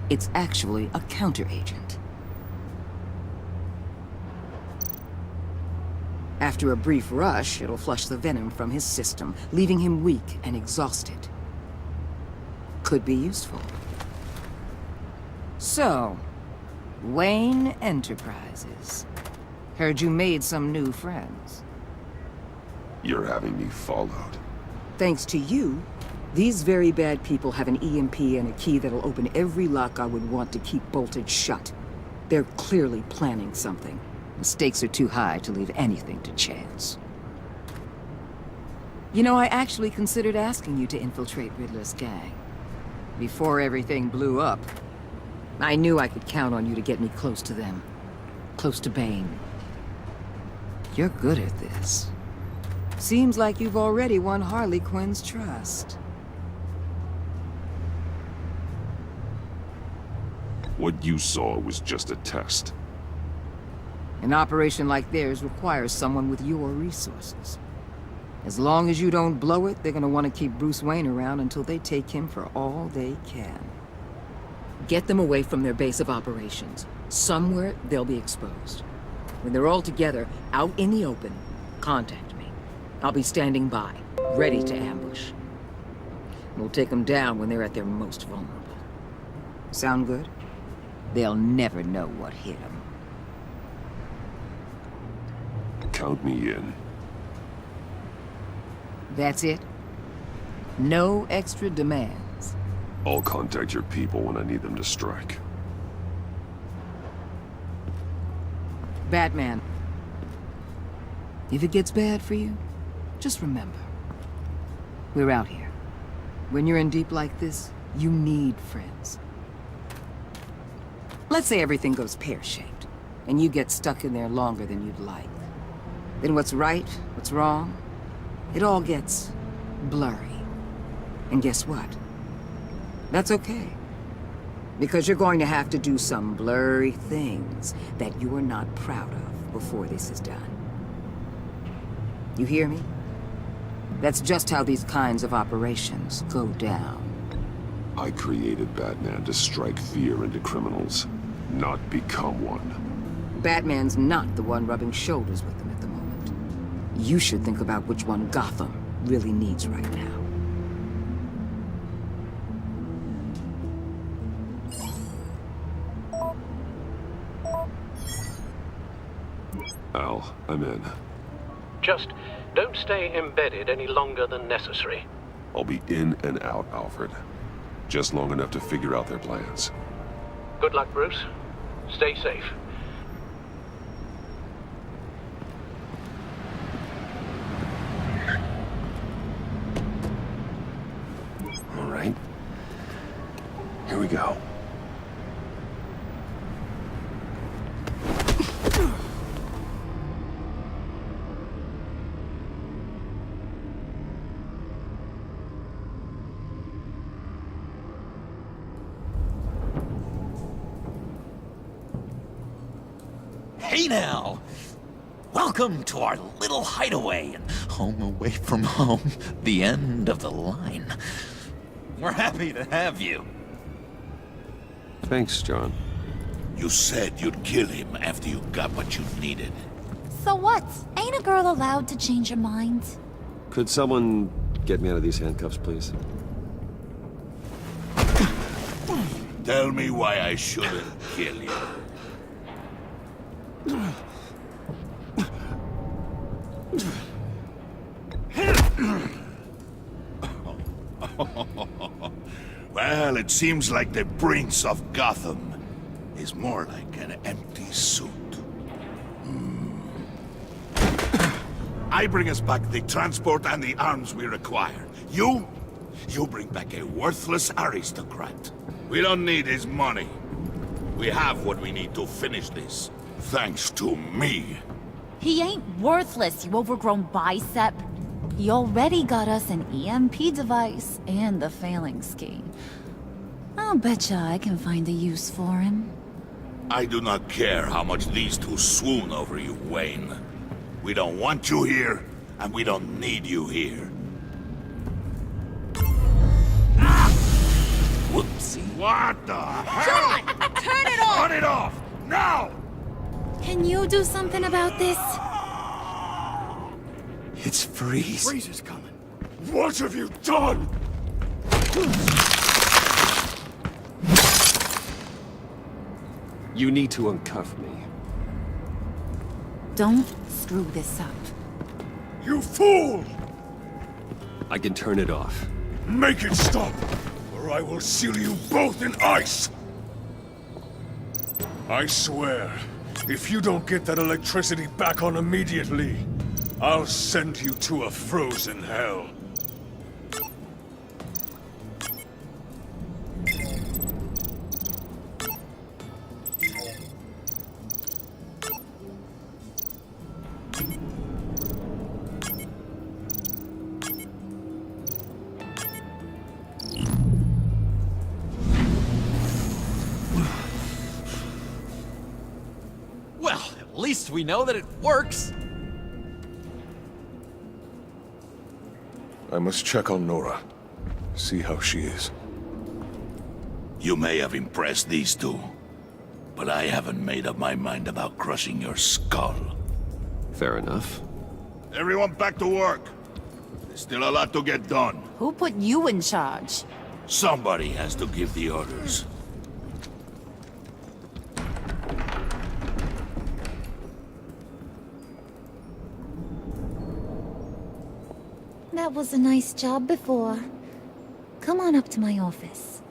It's actually a counteragent. After a brief rush, it'll flush the venom from his system, leaving him weak and exhausted. Could be useful. So, Wayne Enterprises. Heard you made some new friends. You're having me followed. Thanks to you, these very bad people have an EMP and a key that'll open every lock I would want to keep bolted shut. They're clearly planning something. The stakes are too high to leave anything to chance. You know, I actually considered asking you to infiltrate Riddler's gang. Before everything blew up, I knew I could count on you to get me close to them. Close to Bane. You're good at this. Seems like you've already won Harley Quinn's trust. What you saw was just a test. An operation like theirs requires someone with your resources. As long as you don't blow it, they're gonna want to keep Bruce Wayne around until they take him for all they can. Get them away from their base of operations. Somewhere they'll be exposed. When they're all together, out in the open, contact me. I'll be standing by, ready to ambush. We'll take them down when they're at their most vulnerable. Sound good? They'll never know what hit them. Count me in. That's it? No extra demands. I'll contact your people when I need them to strike. Batman. If it gets bad for you, just remember. We're out here. When you're in deep like this, you need friends. Let's say everything goes pear-shaped, and you get stuck in there longer than you'd like. Then what's right, what's wrong, it all gets blurry. And guess what? That's okay. Because you're going to have to do some blurry things that you are not proud of before this is done. You hear me? That's just how these kinds of operations go down. I created Batman to strike fear into criminals, not become one. Batman's not the one rubbing shoulders with them at the moment. You should think about which one Gotham really needs right now. Al, I'm in. Just don't stay embedded any longer than necessary. I'll be in and out, Alfred. Just long enough to figure out their plans. Good luck, Bruce. Stay safe. All right. Here we go. Hey now! Welcome to our little hideaway and home away from home, the end of the line. We're happy to have you. Thanks, John. You said you'd kill him after you got what you needed. So what? Ain't a girl allowed to change her mind? Could someone get me out of these handcuffs, please? Tell me why I shouldn't kill you. Well, it seems like the Prince of Gotham is more like an empty suit. I bring us back the transport and the arms we require. You bring back a worthless aristocrat. We don't need his money. We have what we need to finish this. Thanks to me. He ain't worthless, you overgrown bicep. He already got us an EMP device and the failing scheme. I'll betcha I can find a use for him. I do not care how much these two swoon over you, Wayne. We don't want you here, and we don't need you here. Whoopsie. What the hell? John! Turn it off! Turn it off! Now! Can you do something about this? It's Freeze. Freeze is coming. What have you done? You need to uncuff me. Don't screw this up. You fool! I can turn it off. Make it stop, or I will seal you both in ice! I swear, if you don't get that electricity back on immediately, I'll send you to a frozen hell. Well, at least we know that it works. I must check on Nora. See how she is. You may have impressed these two, but I haven't made up my mind about crushing your skull. Fair enough. Everyone back to work. There's still a lot to get done. Who put you in charge? Somebody has to give the orders. That was a nice job before. Come on up to my office.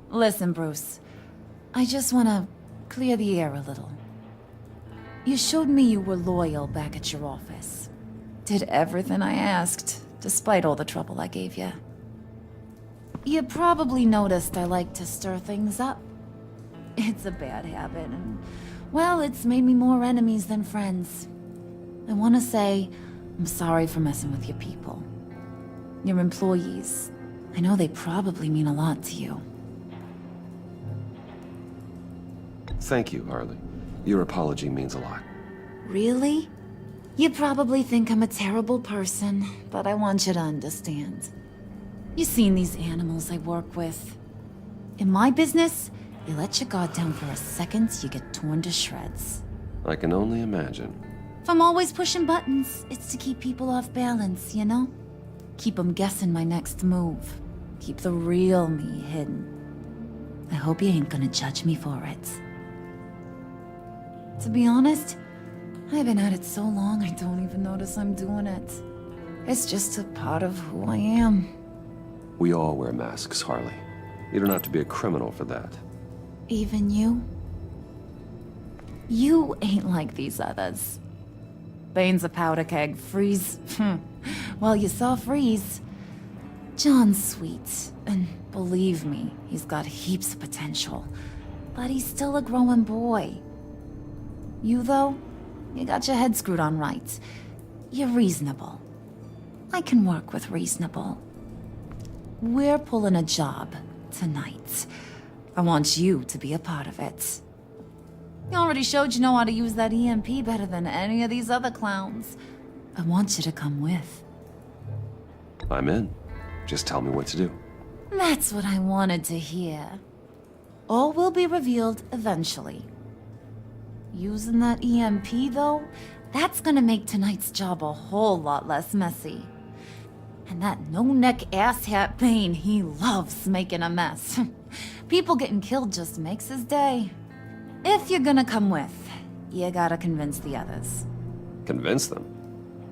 Listen, Bruce. I just want to clear the air a little. You showed me you were loyal back at your office. Did everything I asked, despite all the trouble I gave you. You probably noticed I like to stir things up. It's a bad habit, and, well, it's made me more enemies than friends. I want to say I'm sorry for messing with your people. Your employees. I know they probably mean a lot to you. Thank you, Harley. Your apology means a lot. Really? You probably think I'm a terrible person, but I want you to understand. You've seen these animals I work with. In my business, you let your guard down for a second, you get torn to shreds. I can only imagine. If I'm always pushing buttons, it's to keep people off balance, you know? Keep them guessing my next move. Keep the real me hidden. I hope you ain't gonna judge me for it. To be honest, I've been at it so long I don't even notice I'm doing it. It's just a part of who I am. We all wear masks, Harley. You don't have to be a criminal for that. Even you? You ain't like these others. Bane's a powder keg. Freeze. Well, you saw Freeze. John's sweet, and believe me, he's got heaps of potential. But he's still a growing boy. You, though, you got your head screwed on right. You're reasonable. I can work with reasonable. We're pulling a job tonight. I want you to be a part of it. You already showed you know how to use that EMP better than any of these other clowns. I want you to come with. I'm in. Just tell me what to do. That's what I wanted to hear. All will be revealed eventually. Using that EMP, though, that's gonna make tonight's job a whole lot less messy. And that no-neck asshat Bane, he loves making a mess. People getting killed just makes his day. If you're gonna come with, you gotta convince the others. Convince them?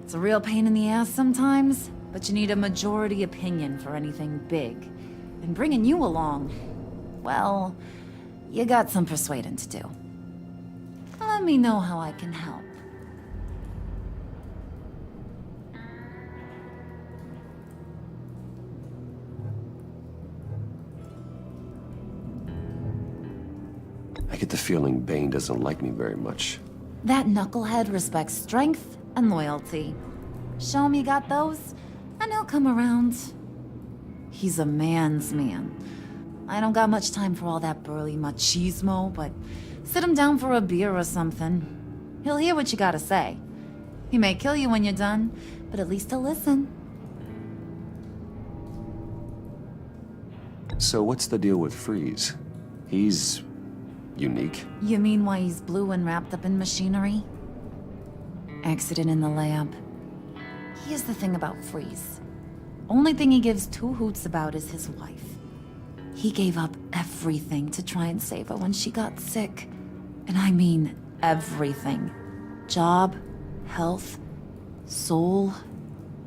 It's a real pain in the ass sometimes, but you need a majority opinion for anything big. And bringing you along, well, you got some persuading to do. Let me know how I can help. I get the feeling Bane doesn't like me very much. That knucklehead respects strength and loyalty. Show him you got those, and he'll come around. He's a man's man. I don't got much time for all that burly machismo, but sit him down for a beer or something. He'll hear what you gotta say. He may kill you when you're done, but at least he'll listen. So what's the deal with Freeze? He's unique? You mean why he's blue and wrapped up in machinery? Accident in the lab. Here's the thing about Freeze. Only thing he gives two hoots about is his wife. He gave up everything to try and save her when she got sick. And I mean everything. Job, health, soul,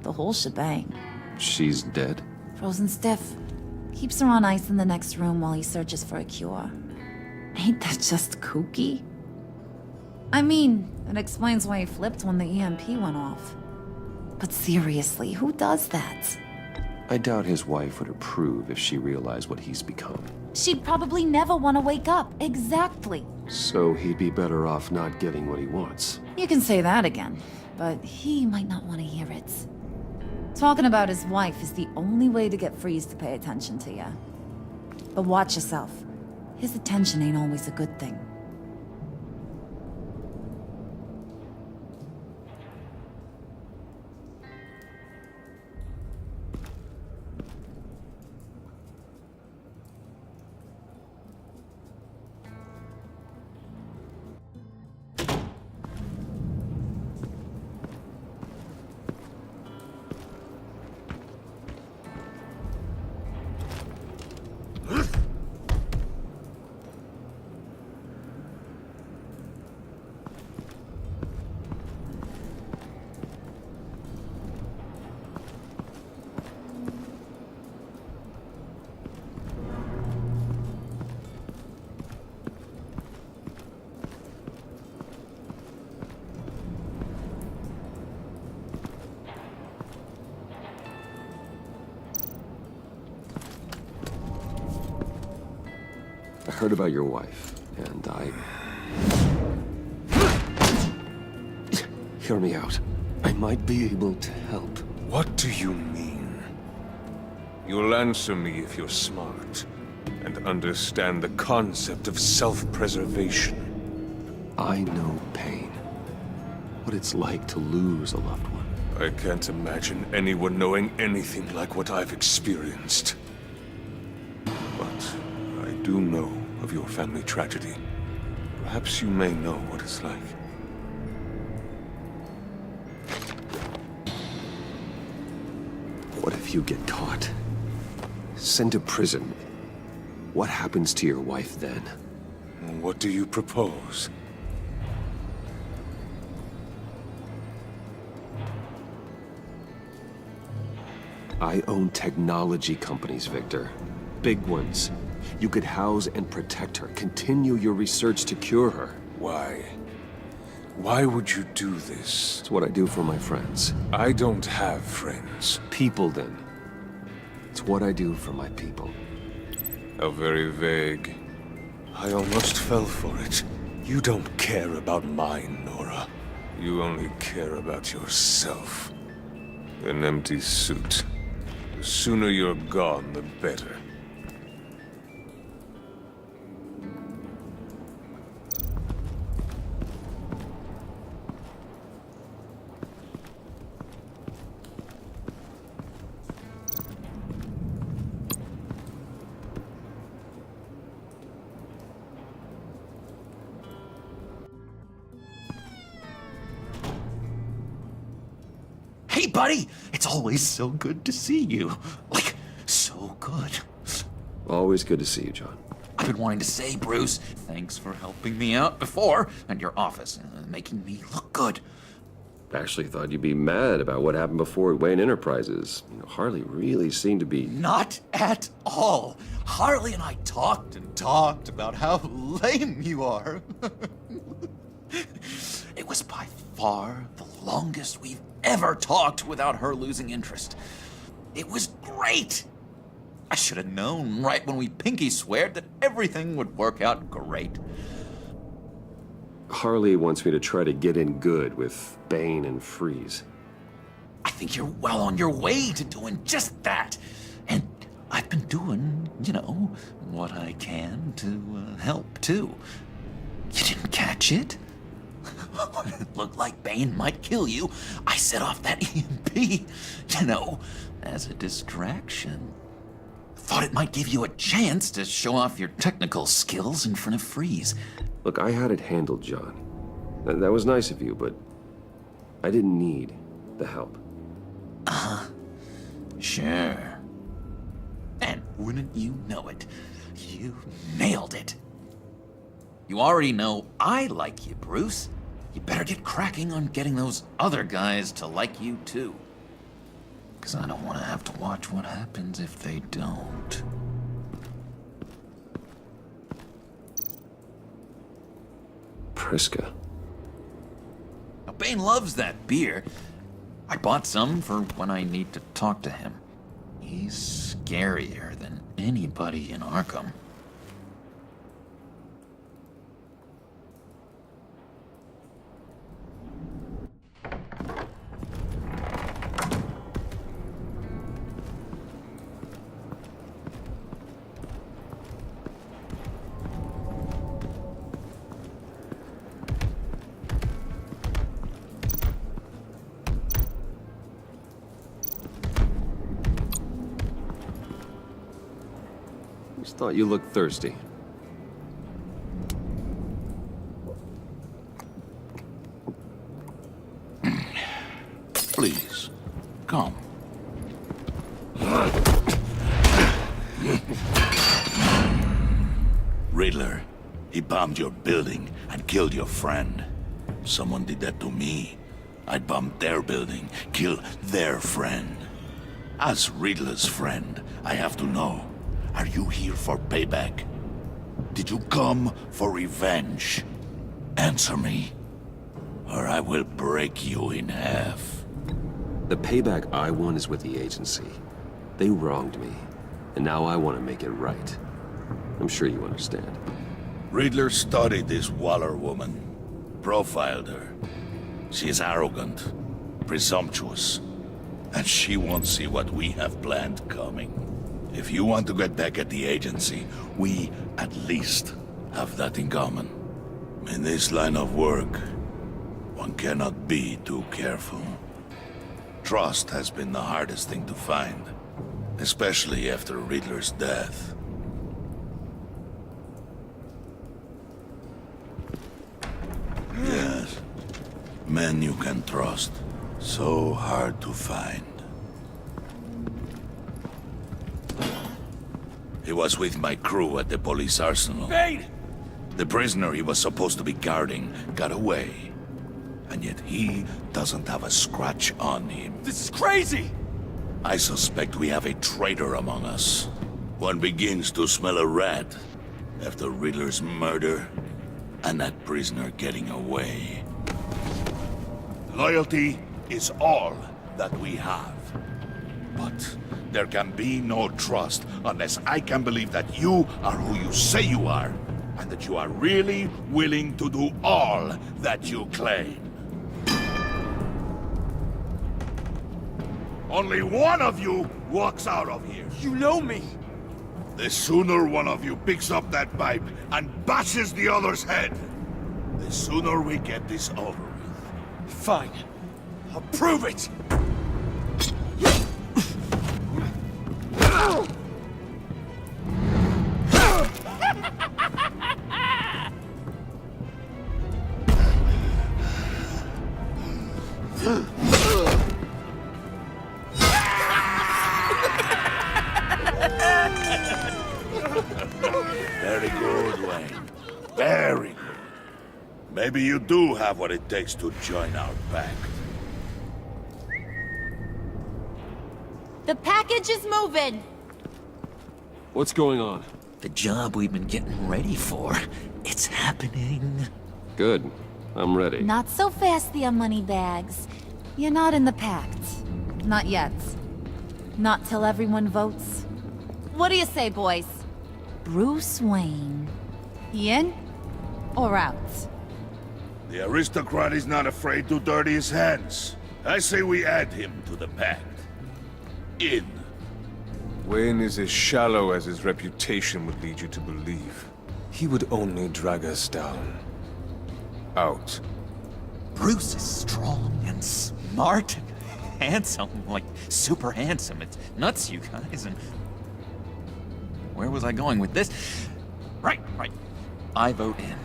the whole shebang. She's dead? Frozen stiff. Keeps her on ice in the next room while he searches for a cure. Ain't that just kooky? I mean, it explains why he flipped when the EMP went off. But seriously, who does that? I doubt his wife would approve if she realized what he's become. She'd probably never want to wake up. Exactly. So he'd be better off not getting what he wants. You can say that again, but he might not want to hear it. Talking about his wife is the only way to get Freeze to pay attention to you. But watch yourself. His attention ain't always a good thing. heard about your wife, and Hear me out. I might be able to help. What do you mean? You'll answer me if you're smart, and understand the concept of self-preservation. I know pain. What it's like to lose a loved one. I can't imagine anyone knowing anything like what I've experienced. But I do know of your family tragedy. Perhaps you may know what it's like. What if you get caught? Sent to prison? What happens to your wife then? What do you propose? I own technology companies, Victor. Big ones. You could house and protect her, continue your research to cure her. Why? Why would you do this? It's what I do for my friends. I don't have friends. People, then. It's what I do for my people. How very vague. I almost fell for it. You don't care about mine, Nora. You only care about yourself. An empty suit. The sooner you're gone, the better. Hey, buddy! It's always so good to see you. Like, so good. Always good to see you, John. I've been wanting to say, Bruce, thanks for helping me out before at your office, making me look good. Actually thought you'd be mad about what happened before at Wayne Enterprises. You know, Harley really seemed to be... Not at all. Harley and I talked and talked about how lame you are. It was by far the longest we've ever talked without her losing interest. It was great. I should have known right when we pinky sweared that everything would work out great. Harley wants me to try to get in good with Bane and Freeze. I think you're well on your way to doing just that. And I've been doing, you know, what I can to help, too. You didn't catch it? When it looked like Bane might kill you, I set off that EMP, you know, as a distraction. Thought it might give you a chance to show off your technical skills in front of Freeze. Look, I had it handled, John. That was nice of you, but I didn't need the help. Sure. And wouldn't you know it, you nailed it. You already know I like you, Bruce. You better get cracking on getting those other guys to like you, too. Because I don't want to have to watch what happens if they don't. Priska. Now, Bane loves that beer. I bought some for when I need to talk to him. He's scarier than anybody in Arkham. Just thought you looked thirsty. Please, come. Riddler, he bombed your building and killed your friend. Someone did that to me. I'd bomb their building, kill their friend. As Riddler's friend, I have to know. Are you here for payback? Did you come for revenge? Answer me, or I will break you in half. The payback I want is with the agency. They wronged me, and now I want to make it right. I'm sure you understand. Riddler studied this Waller woman, profiled her. She is arrogant, presumptuous, and she won't see what we have planned coming. If you want to get back at the agency, we at least have that in common. In this line of work, one cannot be too careful. Trust has been the hardest thing to find, especially after Riddler's death. Yes, men you can trust. So hard to find. He was with my crew at the police arsenal. Bane! The prisoner he was supposed to be guarding got away. And yet he doesn't have a scratch on him. This is crazy! I suspect we have a traitor among us. One begins to smell a rat after Riddler's murder and that prisoner getting away. Loyalty is all that we have. But there can be no trust unless I can believe that you are who you say you are, and that you are really willing to do all that you claim. Only one of you walks out of here. You know me! The sooner one of you picks up that pipe and bashes the other's head, the sooner we get this over with. Fine. I'll prove it! Very good, Wayne. Very good. Maybe you do have what it takes to join our pact. The package is moving! What's going on? The job we've been getting ready for. It's happening. Good. I'm ready. Not so fast, the Moneybags. You're not in the pact. Not yet. Not till everyone votes. What do you say, boys? Bruce Wayne. He in? Or out? The aristocrat is not afraid to dirty his hands. I say we add him to the pact. In. Wayne is as shallow as his reputation would lead you to believe. He would only drag us down. Out. Bruce is strong and smart and handsome, like super handsome. It's nuts, you guys, and... Where was I going with this? Right. I vote in.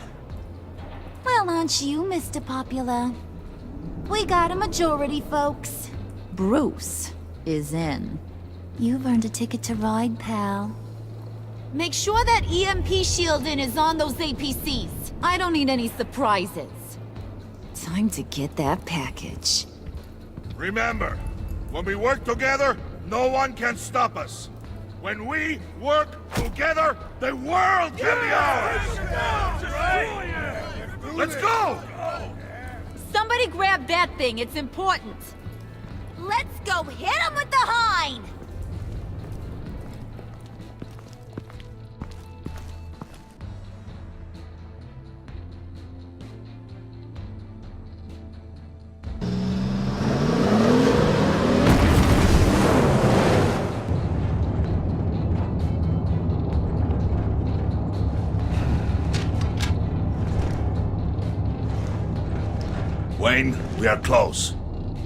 Well, aren't you, Mr. Popular? We got a majority, folks. Bruce is in. You've earned a ticket to ride, pal. Make sure that EMP shielding is on those APCs. I don't need any surprises. Time to get that package. Remember, when we work together, no one can stop us. When we work together, the world can be ours! Let's go! Somebody grab that thing, it's important. Let's go hit him with the hind! Wayne, we are close.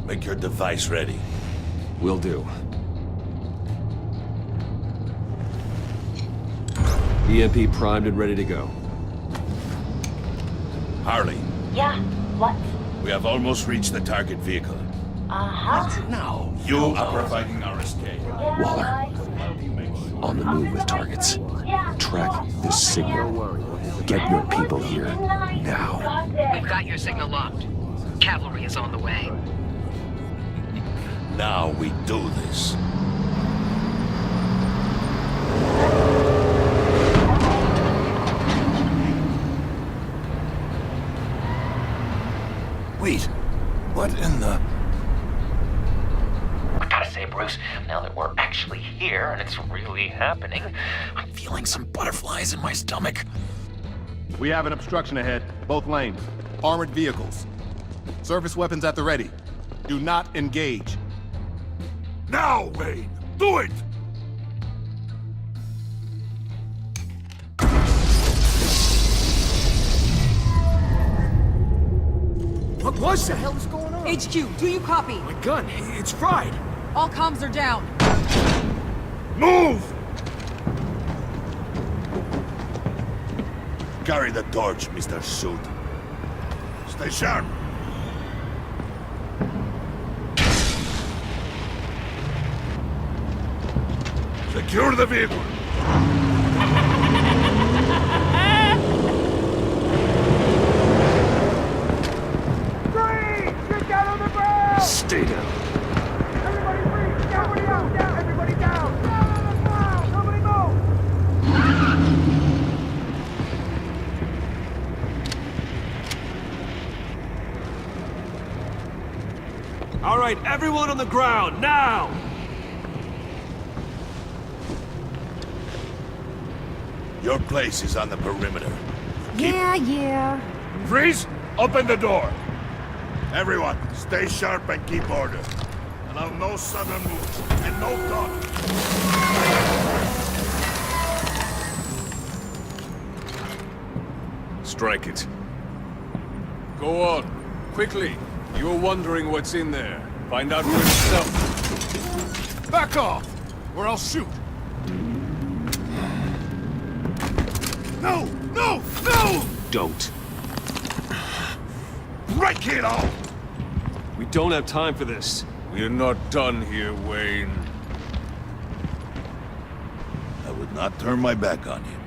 Make your device ready. Will do. EMP primed and ready to go. Harley, Yeah, what? we have almost reached the target vehicle. Uh-huh. Now, you are providing our escape. Waller. On the move with targets. Track this signal. Get your people here. Now. We've got your signal locked. Cavalry is on the way. Now we do this. Wait, what in the... I gotta say, Bruce, Bruce. Now that we're actually here and it's really happening, I'm feeling some butterflies in my stomach. We have an obstruction ahead, both lanes. Armored vehicles. Service weapons at the ready. Do not engage. Now, Wayne! Do it! What was that? What the hell is going on? HQ, do you copy? My gun, it's fried. All comms are down. Move! Carry the torch, Mr. Suit. Stay sharp. Secure the vehicle. Get down on the ground! Stay down. Everybody freeze! Everybody out! Down! Everybody down! Down on the ground! Nobody move! All right, everyone on the ground, now! Your place is on the perimeter. Yeah. Freeze! Open the door! Everyone, stay sharp and keep order. Allow no sudden moves and no talk. Strike it. Go on. Quickly. You were wondering what's in there. Find out for yourself. Back off, or I'll shoot. No! No! No! Don't. Break it all! We don't have time for this. We're not done here, Wayne. I would not turn my back on him.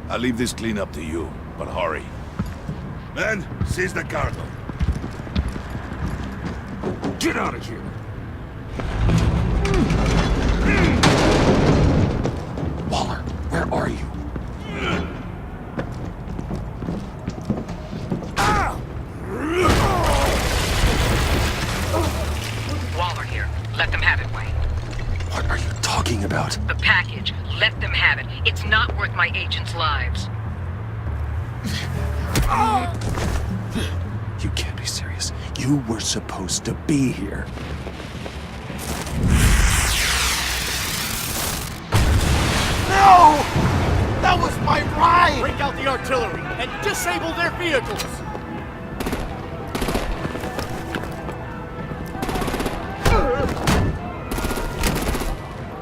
I'll leave this cleanup to you, but hurry. Men, seize the cargo. Get out of here! Waller, where are you? Waller here. Let them have it, Wayne. What are you talking about? The package. Let them have it. It's not worth my agents' lives. You can't be serious. You were supposed to be here. No! That was my ride! Break out the artillery and disable their vehicles!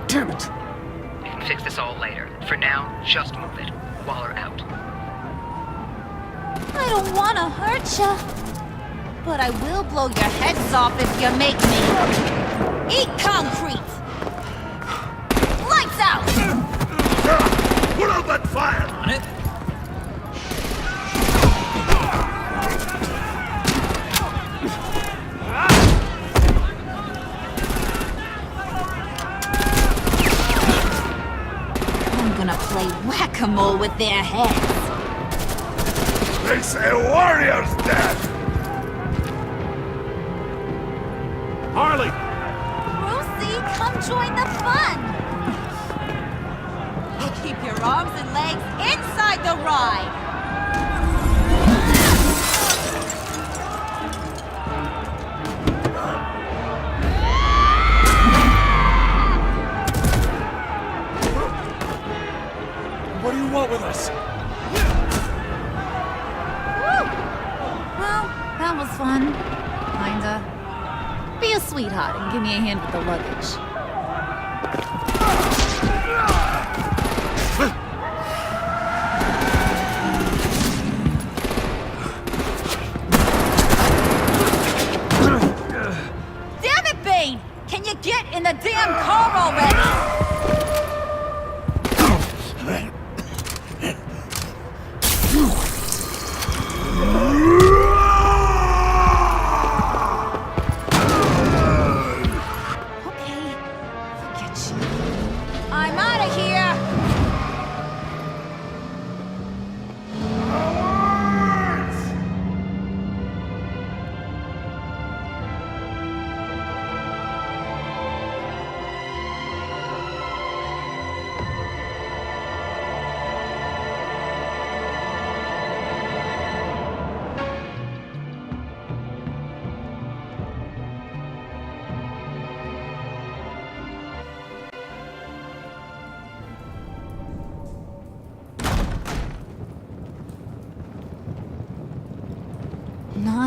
Damn it! We can fix this all later. For now, just move it. Waller out. I don't want to hurt ya, but I will blow your heads off if you make me. Eat concrete! Lights out! Put out that fire! On it. I'm gonna play whack-a-mole with their heads. They say warrior's dead! Harley! Brucey, come join the fun! Keep your arms and legs inside the ride! What do you want with us? Well, that was fun. Kinda. Be a sweetheart and give me a hand with the luggage. Damn it, Bane! Can you get in the damn car already? I'm out of here!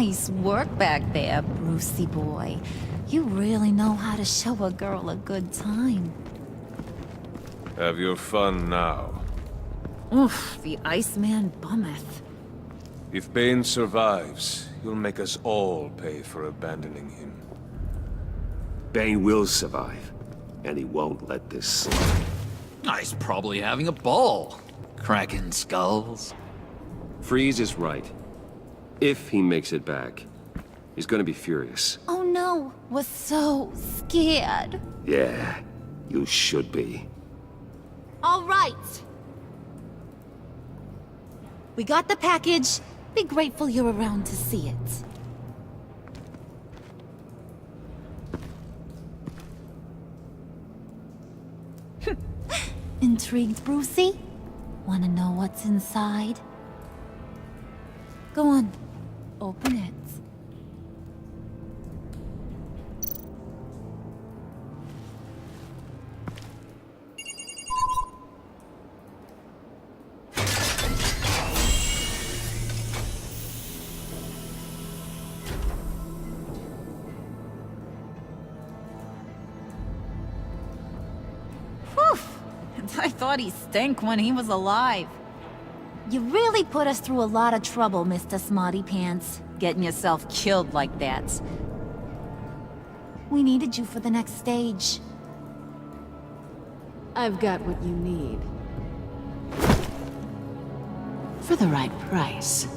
Nice work back there, Brucey boy. You really know how to show a girl a good time. Have your fun now. Oof, the Iceman bummeth. If Bane survives, you'll make us all pay for abandoning him. Bane will survive, and he won't let this slide. He's probably having a ball. Cracking skulls. Freeze is right. If he makes it back, he's gonna be furious. Oh no, we're so scared. Yeah, you should be. All right. We got the package. Be grateful you're around to see it. Intrigued, Brucey? Wanna know what's inside? Go on, open it. I thought he stank when he was alive. You really put us through a lot of trouble, Mr. Smarty Pants, getting yourself killed like that. We needed you for the next stage. I've got what you need. For the right price.